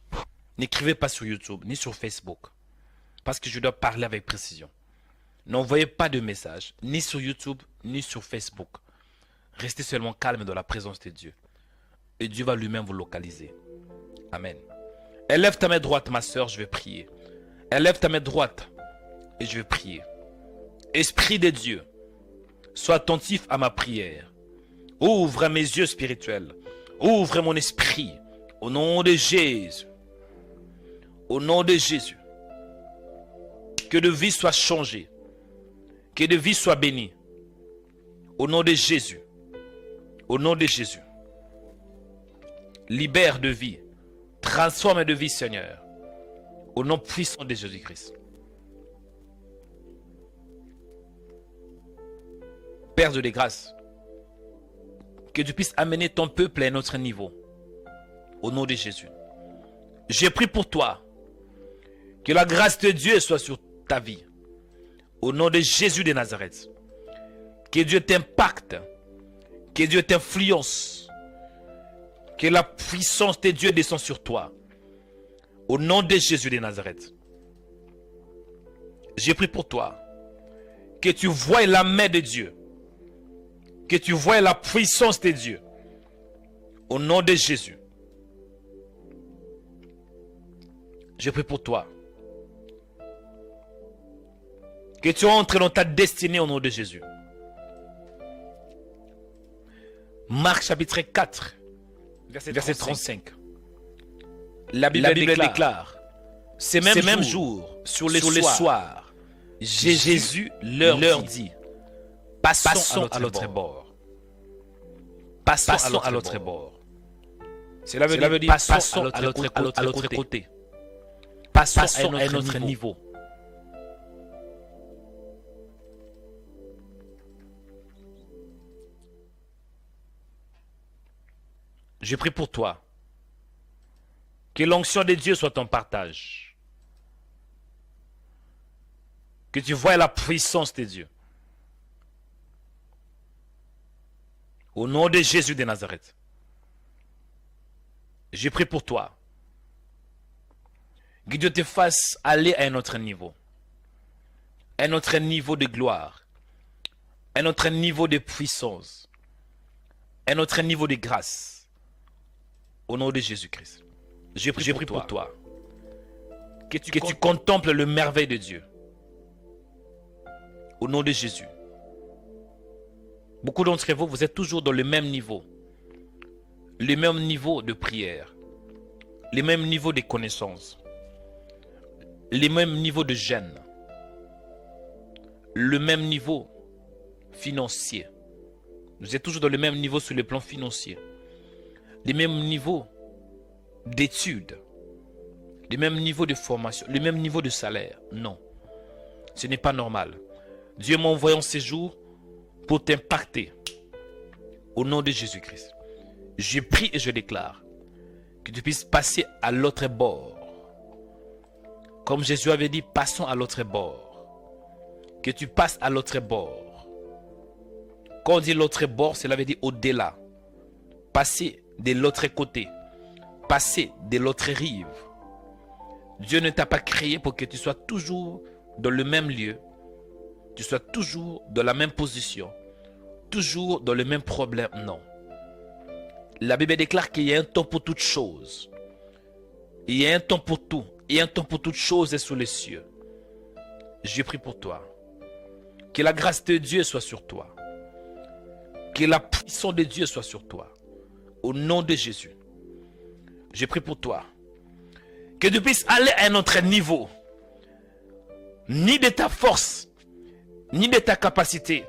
N'écrivez pas sur YouTube, ni sur Facebook. Parce que je dois parler avec précision. N'envoyez pas de message, ni sur YouTube, ni sur Facebook. Restez seulement calme dans la présence de Dieu. Et Dieu va lui-même vous localiser. Amen. Élève ta main droite, ma soeur, je vais prier. Élève ta main droite et je vais prier. Esprit de Dieu, sois attentif à ma prière. Ouvre mes yeux spirituels. Ouvre mon esprit. Au nom de Jésus. Au nom de Jésus. Que de vie soit changée. Que de vie soit bénie. Au nom de Jésus. Au nom de Jésus. Libère de vie. Transforme de vie, Seigneur. Au nom puissant de Jésus-Christ. Père de grâce, que tu puisses amener ton peuple à un autre niveau. Au nom de Jésus. J'ai pris pour toi que la grâce de Dieu soit sur ta vie. Au nom de Jésus de Nazareth. Que Dieu t'impacte. Que Dieu t'influence. Que la puissance de Dieu descende sur toi. Au nom de Jésus de Nazareth. J'ai pris pour toi que tu voies la main de Dieu. Que tu voies la puissance de Dieu. Au nom de Jésus. J'ai pris pour toi que tu entres dans ta destinée au nom de Jésus. Marc chapitre 4, verset 35. La Bible déclare, ces mêmes jours, sur les soirs, Jésus leur dit, passons à l'autre bord. Passons à l'autre bord. Cela veut dire passons à l'autre côté. Passons à un autre niveau. Je prie pour toi. Que l'onction de Dieu soit ton partage. Que tu voies la puissance de Dieu. Au nom de Jésus de Nazareth. Je prie pour toi. Que Dieu te fasse aller à un autre niveau. un autre niveau de gloire, un autre niveau de puissance, un autre niveau de grâce. Au nom de Jésus-Christ. J'ai pris pour toi. Que tu contemples le merveille de Dieu. Au nom de Jésus. Beaucoup d'entre vous, vous êtes toujours dans le même niveau. Le même niveau de prière. Le même niveau de connaissance. Le même niveau de gêne. Le même niveau financier. Vous êtes toujours dans le même niveau sur le plan financier. Le même niveau d'études. Le même niveau de formation. Le même niveau de salaire. Non. Ce n'est pas normal. Dieu m'a envoyé en ces jours pour t'impacter. Au nom de Jésus-Christ. Je prie et je déclare que tu puisses passer à l'autre bord. Comme Jésus avait dit, passons à l'autre bord. Que tu passes à l'autre bord. Quand on dit l'autre bord, cela veut dire au-delà. Passer de l'autre côté. Passer de l'autre rive. Dieu ne t'a pas créé pour que tu sois toujours dans le même lieu. Tu sois toujours dans la même position. Toujours dans le même problème. Non. La Bible déclare qu'il y a un temps pour toutes choses. Il y a un temps pour tout. Il y a un temps pour toutes choses et sous les cieux. Je prie pour toi. Que la grâce de Dieu soit sur toi. Que la puissance de Dieu soit sur toi. Au nom de Jésus. Je prie pour toi. Que tu puisses aller à un autre niveau. Ni de ta force, ni de ta capacité,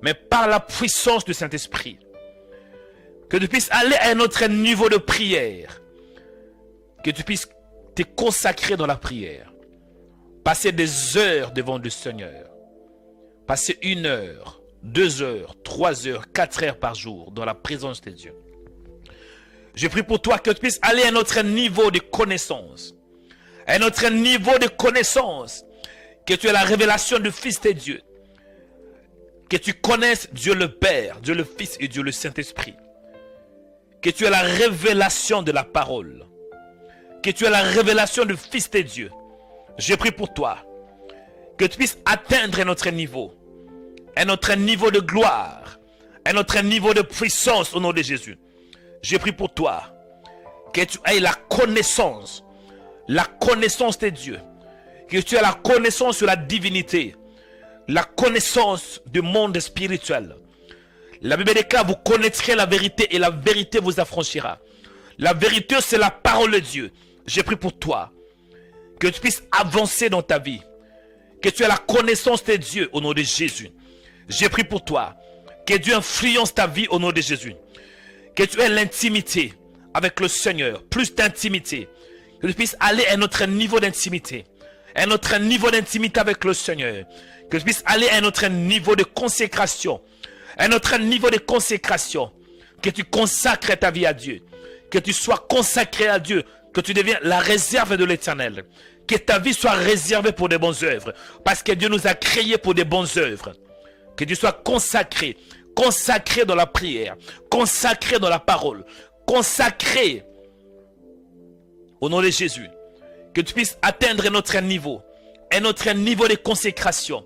mais par la puissance du Saint-Esprit. Que tu puisses aller à un autre niveau de prière. Que tu puisses te consacrer dans la prière. Passer des heures devant le Seigneur. Passer 1 heure, 2 heures, 3 heures, 4 heures par jour dans la présence de Dieu. Je prie pour toi que tu puisses aller à un autre niveau de connaissance. Un autre niveau de connaissance. Que tu aies la révélation du Fils de Dieu. Que tu connaisses Dieu le Père, Dieu le Fils et Dieu le Saint-Esprit. Que tu aies la révélation de la parole. Que tu aies la révélation du Fils de Dieu. Je prie pour toi. Que tu puisses atteindre un autre niveau. Un autre niveau de gloire. Un autre niveau de puissance au nom de Jésus. Je prie pour toi. Que tu aies la connaissance. La connaissance de Dieu. Que tu aies la connaissance sur la divinité. La connaissance du monde spirituel. La Bible déclare, vous connaîtrez la vérité et la vérité vous affranchira. La vérité, c'est la parole de Dieu. J'ai pris pour toi que tu puisses avancer dans ta vie. Que tu aies la connaissance de Dieu au nom de Jésus. J'ai pris pour toi que Dieu influence ta vie au nom de Jésus. Que tu aies l'intimité avec le Seigneur. Plus d'intimité. Que tu puisses aller à un autre niveau d'intimité. Un autre niveau d'intimité avec le Seigneur. Que tu puisses aller à un autre niveau de consécration. Un autre niveau de consécration. Que tu consacres ta vie à Dieu. Que tu sois consacré à Dieu. Que tu deviens la réserve de l'Éternel. Que ta vie soit réservée pour des bonnes œuvres. Parce que Dieu nous a créés pour des bonnes œuvres. Que tu sois consacré. Consacré dans la prière. Consacré dans la parole. Consacré. Au nom de Jésus. Que tu puisses atteindre un autre niveau. Un autre niveau de consécration.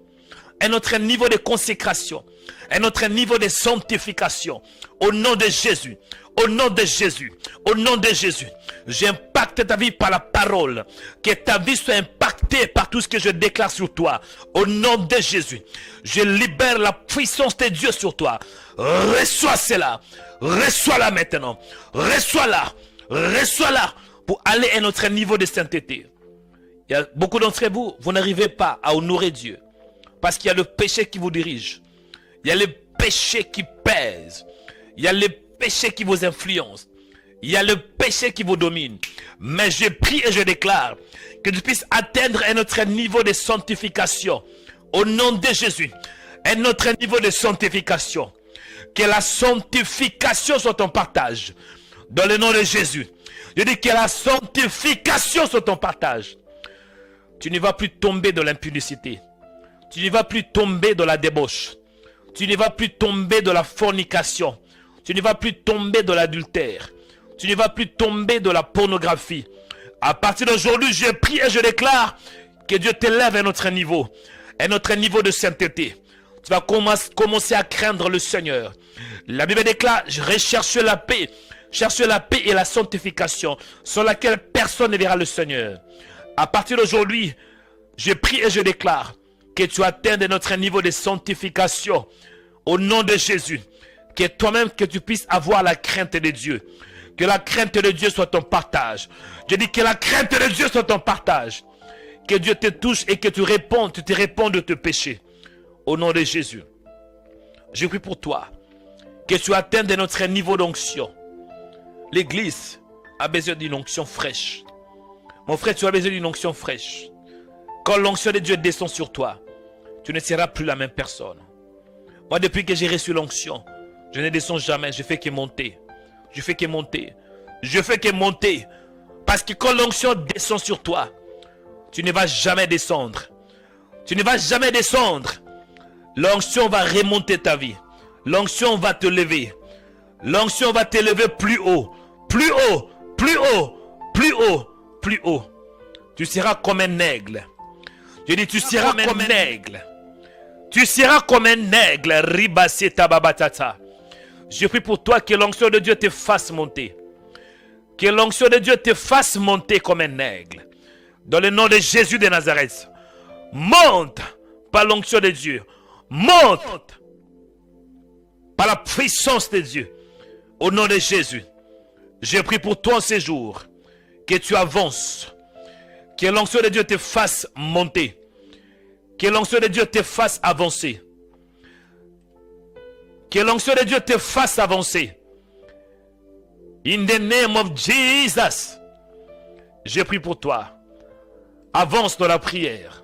Un autre niveau de consécration. Un autre niveau de sanctification. Au nom de Jésus. Au nom de Jésus. Au nom de Jésus. J'impacte ta vie par la parole. Que ta vie soit impactée par tout ce que je déclare sur toi. Au nom de Jésus. Je libère la puissance de Dieu sur toi. Reçois cela. Reçois-la maintenant. Reçois-la. Reçois-la. Pour aller à un autre niveau de sainteté. Il y a beaucoup d'entre vous, vous n'arrivez pas à honorer Dieu. Parce qu'il y a le péché qui vous dirige. Il y a le péché qui pèse. Il y a le péché qui vous influence. Il y a le péché qui vous domine. Mais je prie et je déclare que tu puisses atteindre un autre niveau de sanctification. Au nom de Jésus. Un autre niveau de sanctification. Que la sanctification soit ton partage. Dans le nom de Jésus. Je dis que la sanctification soit ton partage. Tu ne vas plus tomber dans l'impudicité. Tu ne vas plus tomber dans la débauche. Tu ne vas plus tomber dans la fornication. Tu ne vas plus tomber dans l'adultère. Tu ne vas plus tomber dans la pornographie. À partir d'aujourd'hui, je prie et je déclare que Dieu t'élève à un autre niveau. un autre niveau de sainteté. Tu vas commencer à craindre le Seigneur. La Bible déclare, recherchez la paix. Cherchez la paix et la sanctification, sans laquelle personne ne verra le Seigneur. À partir d'aujourd'hui, je prie et je déclare que tu atteins de notre niveau de sanctification. Au nom de Jésus. Que toi-même, que tu puisses avoir la crainte de Dieu. Que la crainte de Dieu soit ton partage. Je dis que la crainte de Dieu soit ton partage. Que Dieu te touche et que tu te réponds de tes péchés. Au nom de Jésus. Je prie pour toi. Que tu atteignes de notre niveau d'onction. L'église a besoin d'une onction fraîche. Mon frère, tu as besoin d'une onction fraîche. Quand l'onction de Dieu descend sur toi, tu ne seras plus la même personne. Moi, depuis que j'ai reçu l'onction, je ne descends jamais. Je fais que monter. Je fais que monter. Je fais que monter. Parce que quand l'onction descend sur toi, tu ne vas jamais descendre. Tu ne vas jamais descendre. L'onction va remonter ta vie. L'onction va te lever. L'onction va t'élever plus haut. Plus haut. Plus haut. Plus haut. Plus haut. Tu seras comme un aigle. Je dis, tu seras comme un aigle. Tu seras comme un aigle. Ribaseta babatata. Je prie pour toi que l'onction de Dieu te fasse monter. Que l'onction de Dieu te fasse monter comme un aigle. Dans le nom de Jésus de Nazareth. Monte par l'onction de Dieu. Monte par la puissance de Dieu. Au nom de Jésus. Je prie pour toi en ces jours. Que tu avances. Que l'onction de Dieu te fasse monter. Que l'onction de Dieu te fasse avancer. Que l'onction de Dieu te fasse avancer. In the name of Jesus. Je prie pour toi. Avance dans la prière.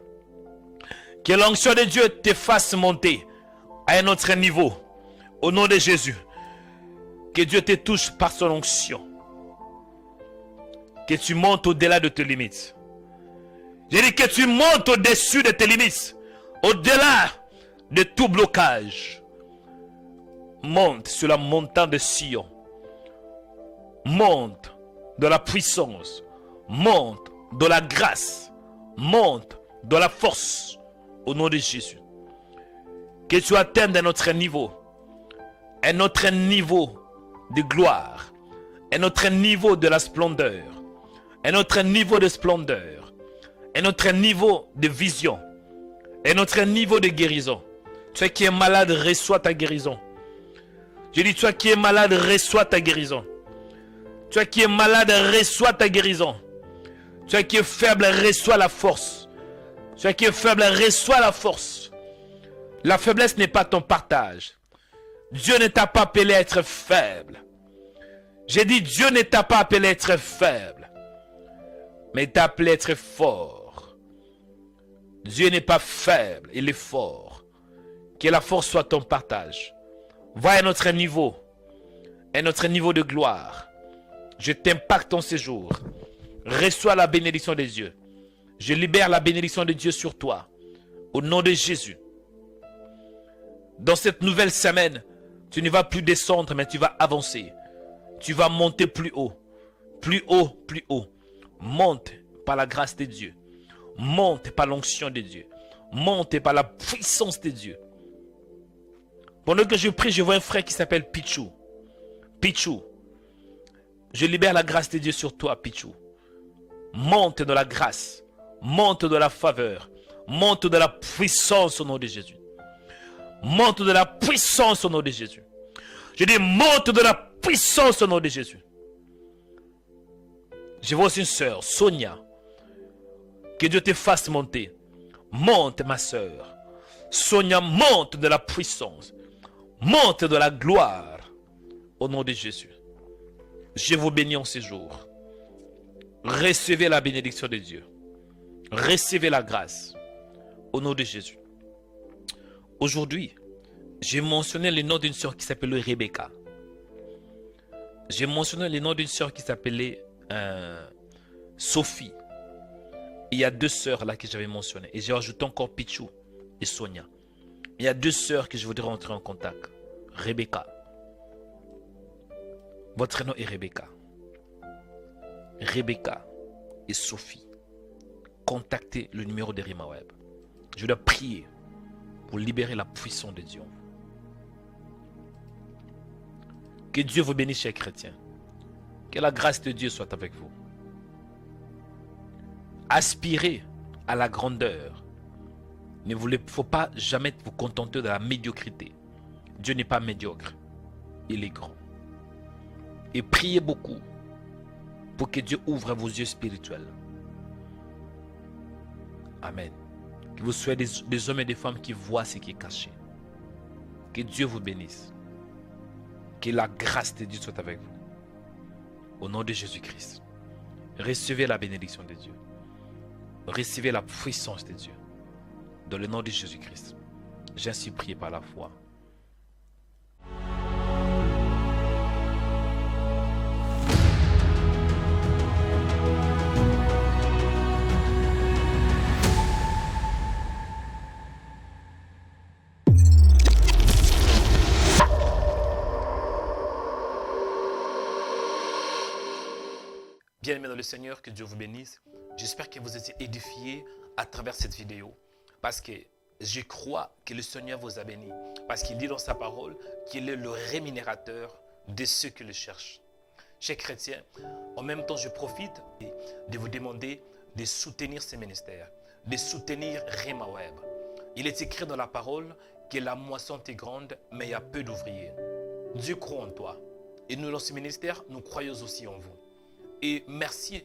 Que l'onction de Dieu te fasse monter à un autre niveau. Au nom de Jésus. Que Dieu te touche par son onction. Que tu montes au-delà de tes limites. Je dis que tu montes au-dessus de tes limites. Au-delà de tout blocage. Monte sur la montagne de Sion. Monte dans la puissance. Monte dans la grâce. Monte dans la force. Au nom de Jésus. Que tu atteignes un autre niveau. Un autre niveau de gloire. Un autre niveau de la splendeur. Un autre niveau de splendeur. Un autre niveau de vision. Un autre niveau de guérison. Toi qui es malade, reçois ta guérison. Je dis, toi qui es malade, reçois ta guérison. Toi qui es malade, reçois ta guérison. Toi qui es faible, reçois la force. Toi qui es faible, reçois la force. La faiblesse n'est pas ton partage. Dieu ne t'a pas appelé à être faible. J'ai dit, Dieu ne t'a pas appelé à être faible. Mais il t'a appelé à être fort. Dieu n'est pas faible, il est fort. Que la force soit ton partage. Va à notre niveau. À notre niveau de gloire. Je t'impacte en ces jours. Reçois la bénédiction de Dieu. Je libère la bénédiction de Dieu sur toi. Au nom de Jésus. Dans cette nouvelle semaine, tu ne vas plus descendre, mais tu vas avancer. Tu vas monter plus haut. Plus haut, plus haut. Monte par la grâce de Dieu. Monte par l'onction de Dieu. Monte par la puissance de Dieu. Pendant que je prie, je vois un frère qui s'appelle Pichou. Pichou. Je libère la grâce de Dieu sur toi, Pichou. Monte dans la grâce. Monte dans la faveur. Monte dans la puissance au nom de Jésus. Monte de la puissance au nom de Jésus. Je dis monte de la puissance au nom de Jésus. Je vois aussi une sœur, Sonia. Que Dieu te fasse monter. Monte ma sœur. Sonia, monte de la puissance. Monte de la gloire. Au nom de Jésus. Je vous bénis en ces jours. Recevez la bénédiction de Dieu. Recevez la grâce. Au nom de Jésus. Aujourd'hui, j'ai mentionné le nom d'une sœur qui s'appelait Rebecca. J'ai mentionné le nom d'une sœur qui s'appelait Sophie. Il y a deux sœurs là que j'avais mentionnées. Et j'ai ajouté encore Pichou et Sonia. Il y a deux sœurs que je voudrais entrer en contact. Rebecca. Votre nom est Rebecca. Rebecca et Sophie. Contactez le numéro de RimaWeb. Je dois prier pour libérer la puissance de Dieu en vous. Que Dieu vous bénisse, chers chrétiens. Que la grâce de Dieu soit avec vous. Aspirez à la grandeur. Il ne faut pas jamais vous contenter de la médiocrité. Dieu n'est pas médiocre. Il est grand. Et priez beaucoup pour que Dieu ouvre vos yeux spirituels. Amen. Que vous soyez des hommes et des femmes qui voient ce qui est caché. Que Dieu vous bénisse. Que la grâce de Dieu soit avec vous. Au nom de Jésus-Christ. Recevez la bénédiction de Dieu. Recevez la puissance de Dieu. Dans le nom de Jésus-Christ. J'ainsi prié par la foi. Bien-aimés dans le Seigneur, que Dieu vous bénisse. J'espère que vous êtes édifiés à travers cette vidéo. Parce que je crois que le Seigneur vous a béni. Parce qu'il dit dans sa parole qu'il est le rémunérateur de ceux qui le cherchent. Chers chrétiens, en même temps, je profite de vous demander de soutenir ces ministères. De soutenir Rema Web. Il est écrit dans la parole que la moisson est grande, mais il y a peu d'ouvriers. Dieu croit en toi. Et nous, dans ce ministère, nous croyons aussi en vous. Et merci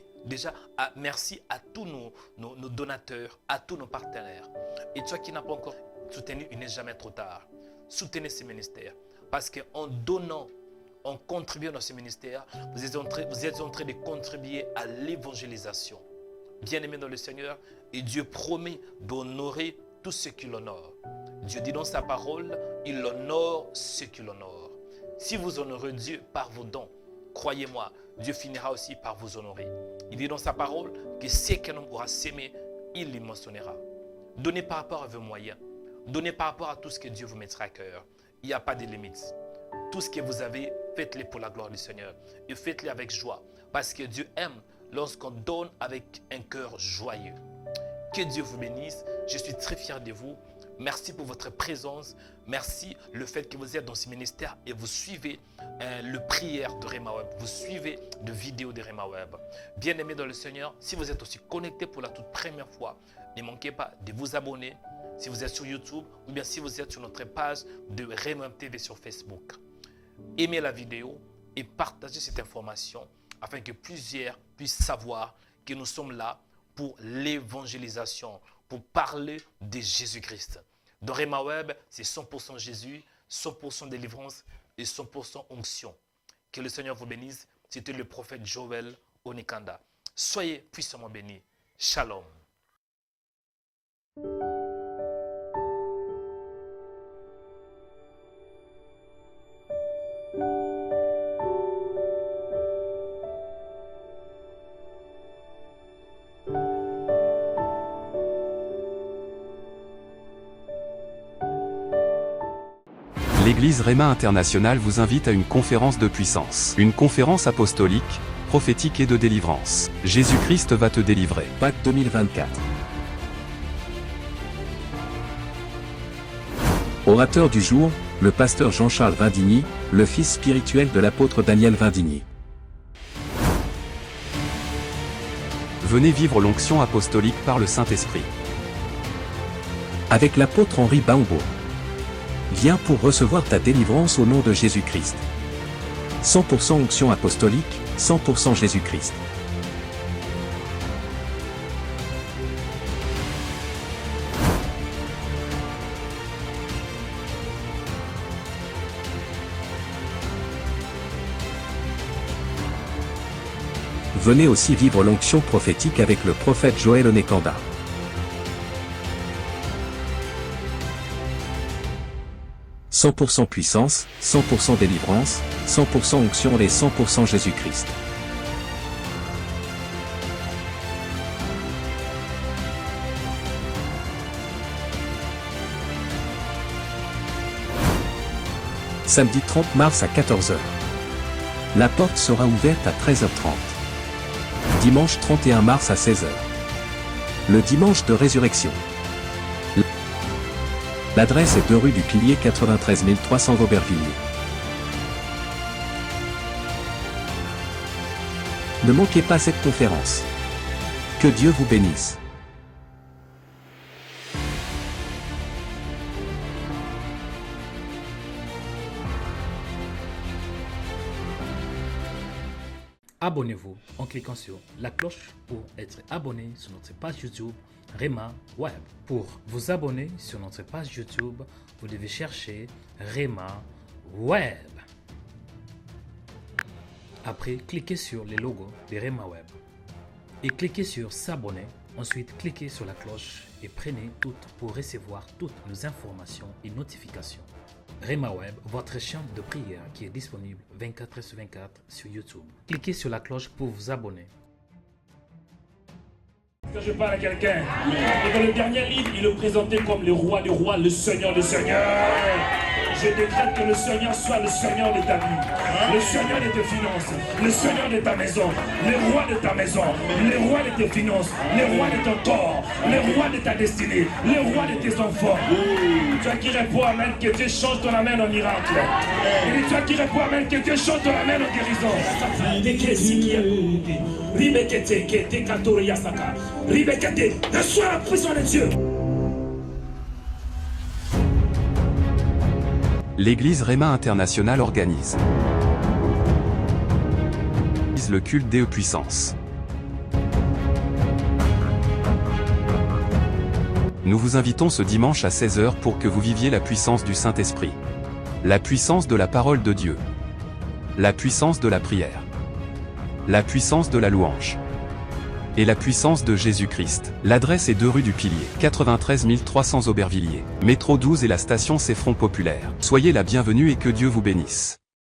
merci à tous nos donateurs, à tous nos partenaires. Et toi qui n'as pas encore soutenu, il n'est jamais trop tard. Soutenez ce ministère. Parce qu'en donnant, en contribuant dans ce ministère, vous êtes en train de contribuer à l'évangélisation. Bien-aimés dans le Seigneur, et Dieu promet d'honorer tous ceux qui l'honorent. Dieu dit dans sa parole, il honore ceux qui l'honorent. Si vous honorez Dieu par vos dons, croyez-moi, Dieu finira aussi par vous honorer. Il dit dans sa parole que ce qu'un homme aura sémé, il les mentionnera. Donnez par rapport à vos moyens. Donnez par rapport à tout ce que Dieu vous mettra à cœur. Il n'y a pas de limites. Tout ce que vous avez, faites-le pour la gloire du Seigneur. Et faites-le avec joie. Parce que Dieu aime lorsqu'on donne avec un cœur joyeux. Que Dieu vous bénisse. Je suis très fier de vous. Merci pour votre présence. Merci le fait que vous êtes dans ce ministère et vous suivez le prière de Rema Web. Vous suivez de vidéos de Rema Web. Bien-aimés dans le Seigneur, si vous êtes aussi connecté pour la toute première fois, ne manquez pas de vous abonner si vous êtes sur YouTube ou bien si vous êtes sur notre page de Rema TV sur Facebook. Aimez la vidéo et partagez cette information afin que plusieurs puissent savoir que nous sommes là pour l'évangélisation, pour parler de Jésus-Christ. Dans Rema Web, c'est 100% Jésus, 100% délivrance et 100% onction. Que le Seigneur vous bénisse. C'était le prophète Joël Onikanda. Soyez puissamment bénis. Shalom. L'Église Rema Internationale vous invite à une conférence de puissance. Une conférence apostolique, prophétique et de délivrance. Jésus-Christ va te délivrer. Pâques 2024. Orateur du jour, le pasteur Jean-Charles Vindigny, le fils spirituel de l'apôtre Daniel Vindigny. Venez vivre l'onction apostolique par le Saint-Esprit. Avec l'apôtre Henri Baumbo. Viens pour recevoir ta délivrance au nom de Jésus-Christ. 100% onction apostolique, 100% Jésus-Christ. Venez aussi vivre l'onction prophétique avec le prophète Joël Onikanda. « 100% puissance, 100% délivrance, 100% onction et 100% Jésus-Christ. » Samedi 30 mars à 14h. La porte sera ouverte à 13h30. Dimanche 31 mars à 16h. Le dimanche de résurrection. L'adresse est 2 rue du Pilier 93 300 Aubervilliers. Ne manquez pas cette conférence. Que Dieu vous bénisse. Abonnez-vous en cliquant sur la cloche pour être abonné sur notre page YouTube Rema Web. Pour vous abonner sur notre page YouTube, vous devez chercher Rema Web. Après, cliquez sur le logo de Rema Web et cliquez sur s'abonner. Ensuite, cliquez sur la cloche et prenez toutes pour recevoir toutes nos informations et notifications. Rema Web, votre chaîne de prière qui est disponible 24/24 sur YouTube. Cliquez sur la cloche pour vous abonner. Quand je parle à quelqu'un, et dans le dernier livre, il le présentait comme le roi des rois, le seigneur des seigneurs. Je décrète que le Seigneur soit le Seigneur de ta vie, le Seigneur de tes finances, le Seigneur de ta maison, le roi de ta maison, le roi de tes finances, le roi de ton corps, le roi de ta destinée, le roi de tes enfants. Toi qui réponds Amen, que Dieu change ton Amen en miracle. Et toi qui réponds Amen, que Dieu change ton Amen en guérison. Reçois la puissance de Dieu. L'église Rema International organise le culte des puissances. Nous vous invitons ce dimanche à 16h pour que vous viviez la puissance du Saint-Esprit. La puissance de la parole de Dieu. La puissance de la prière. La puissance de la louange. Et la puissance de Jésus-Christ. L'adresse est 2 rue du Pilier, 93 300 Aubervilliers. Métro 12 et la station C'est Front Populaire. Soyez la bienvenue et que Dieu vous bénisse.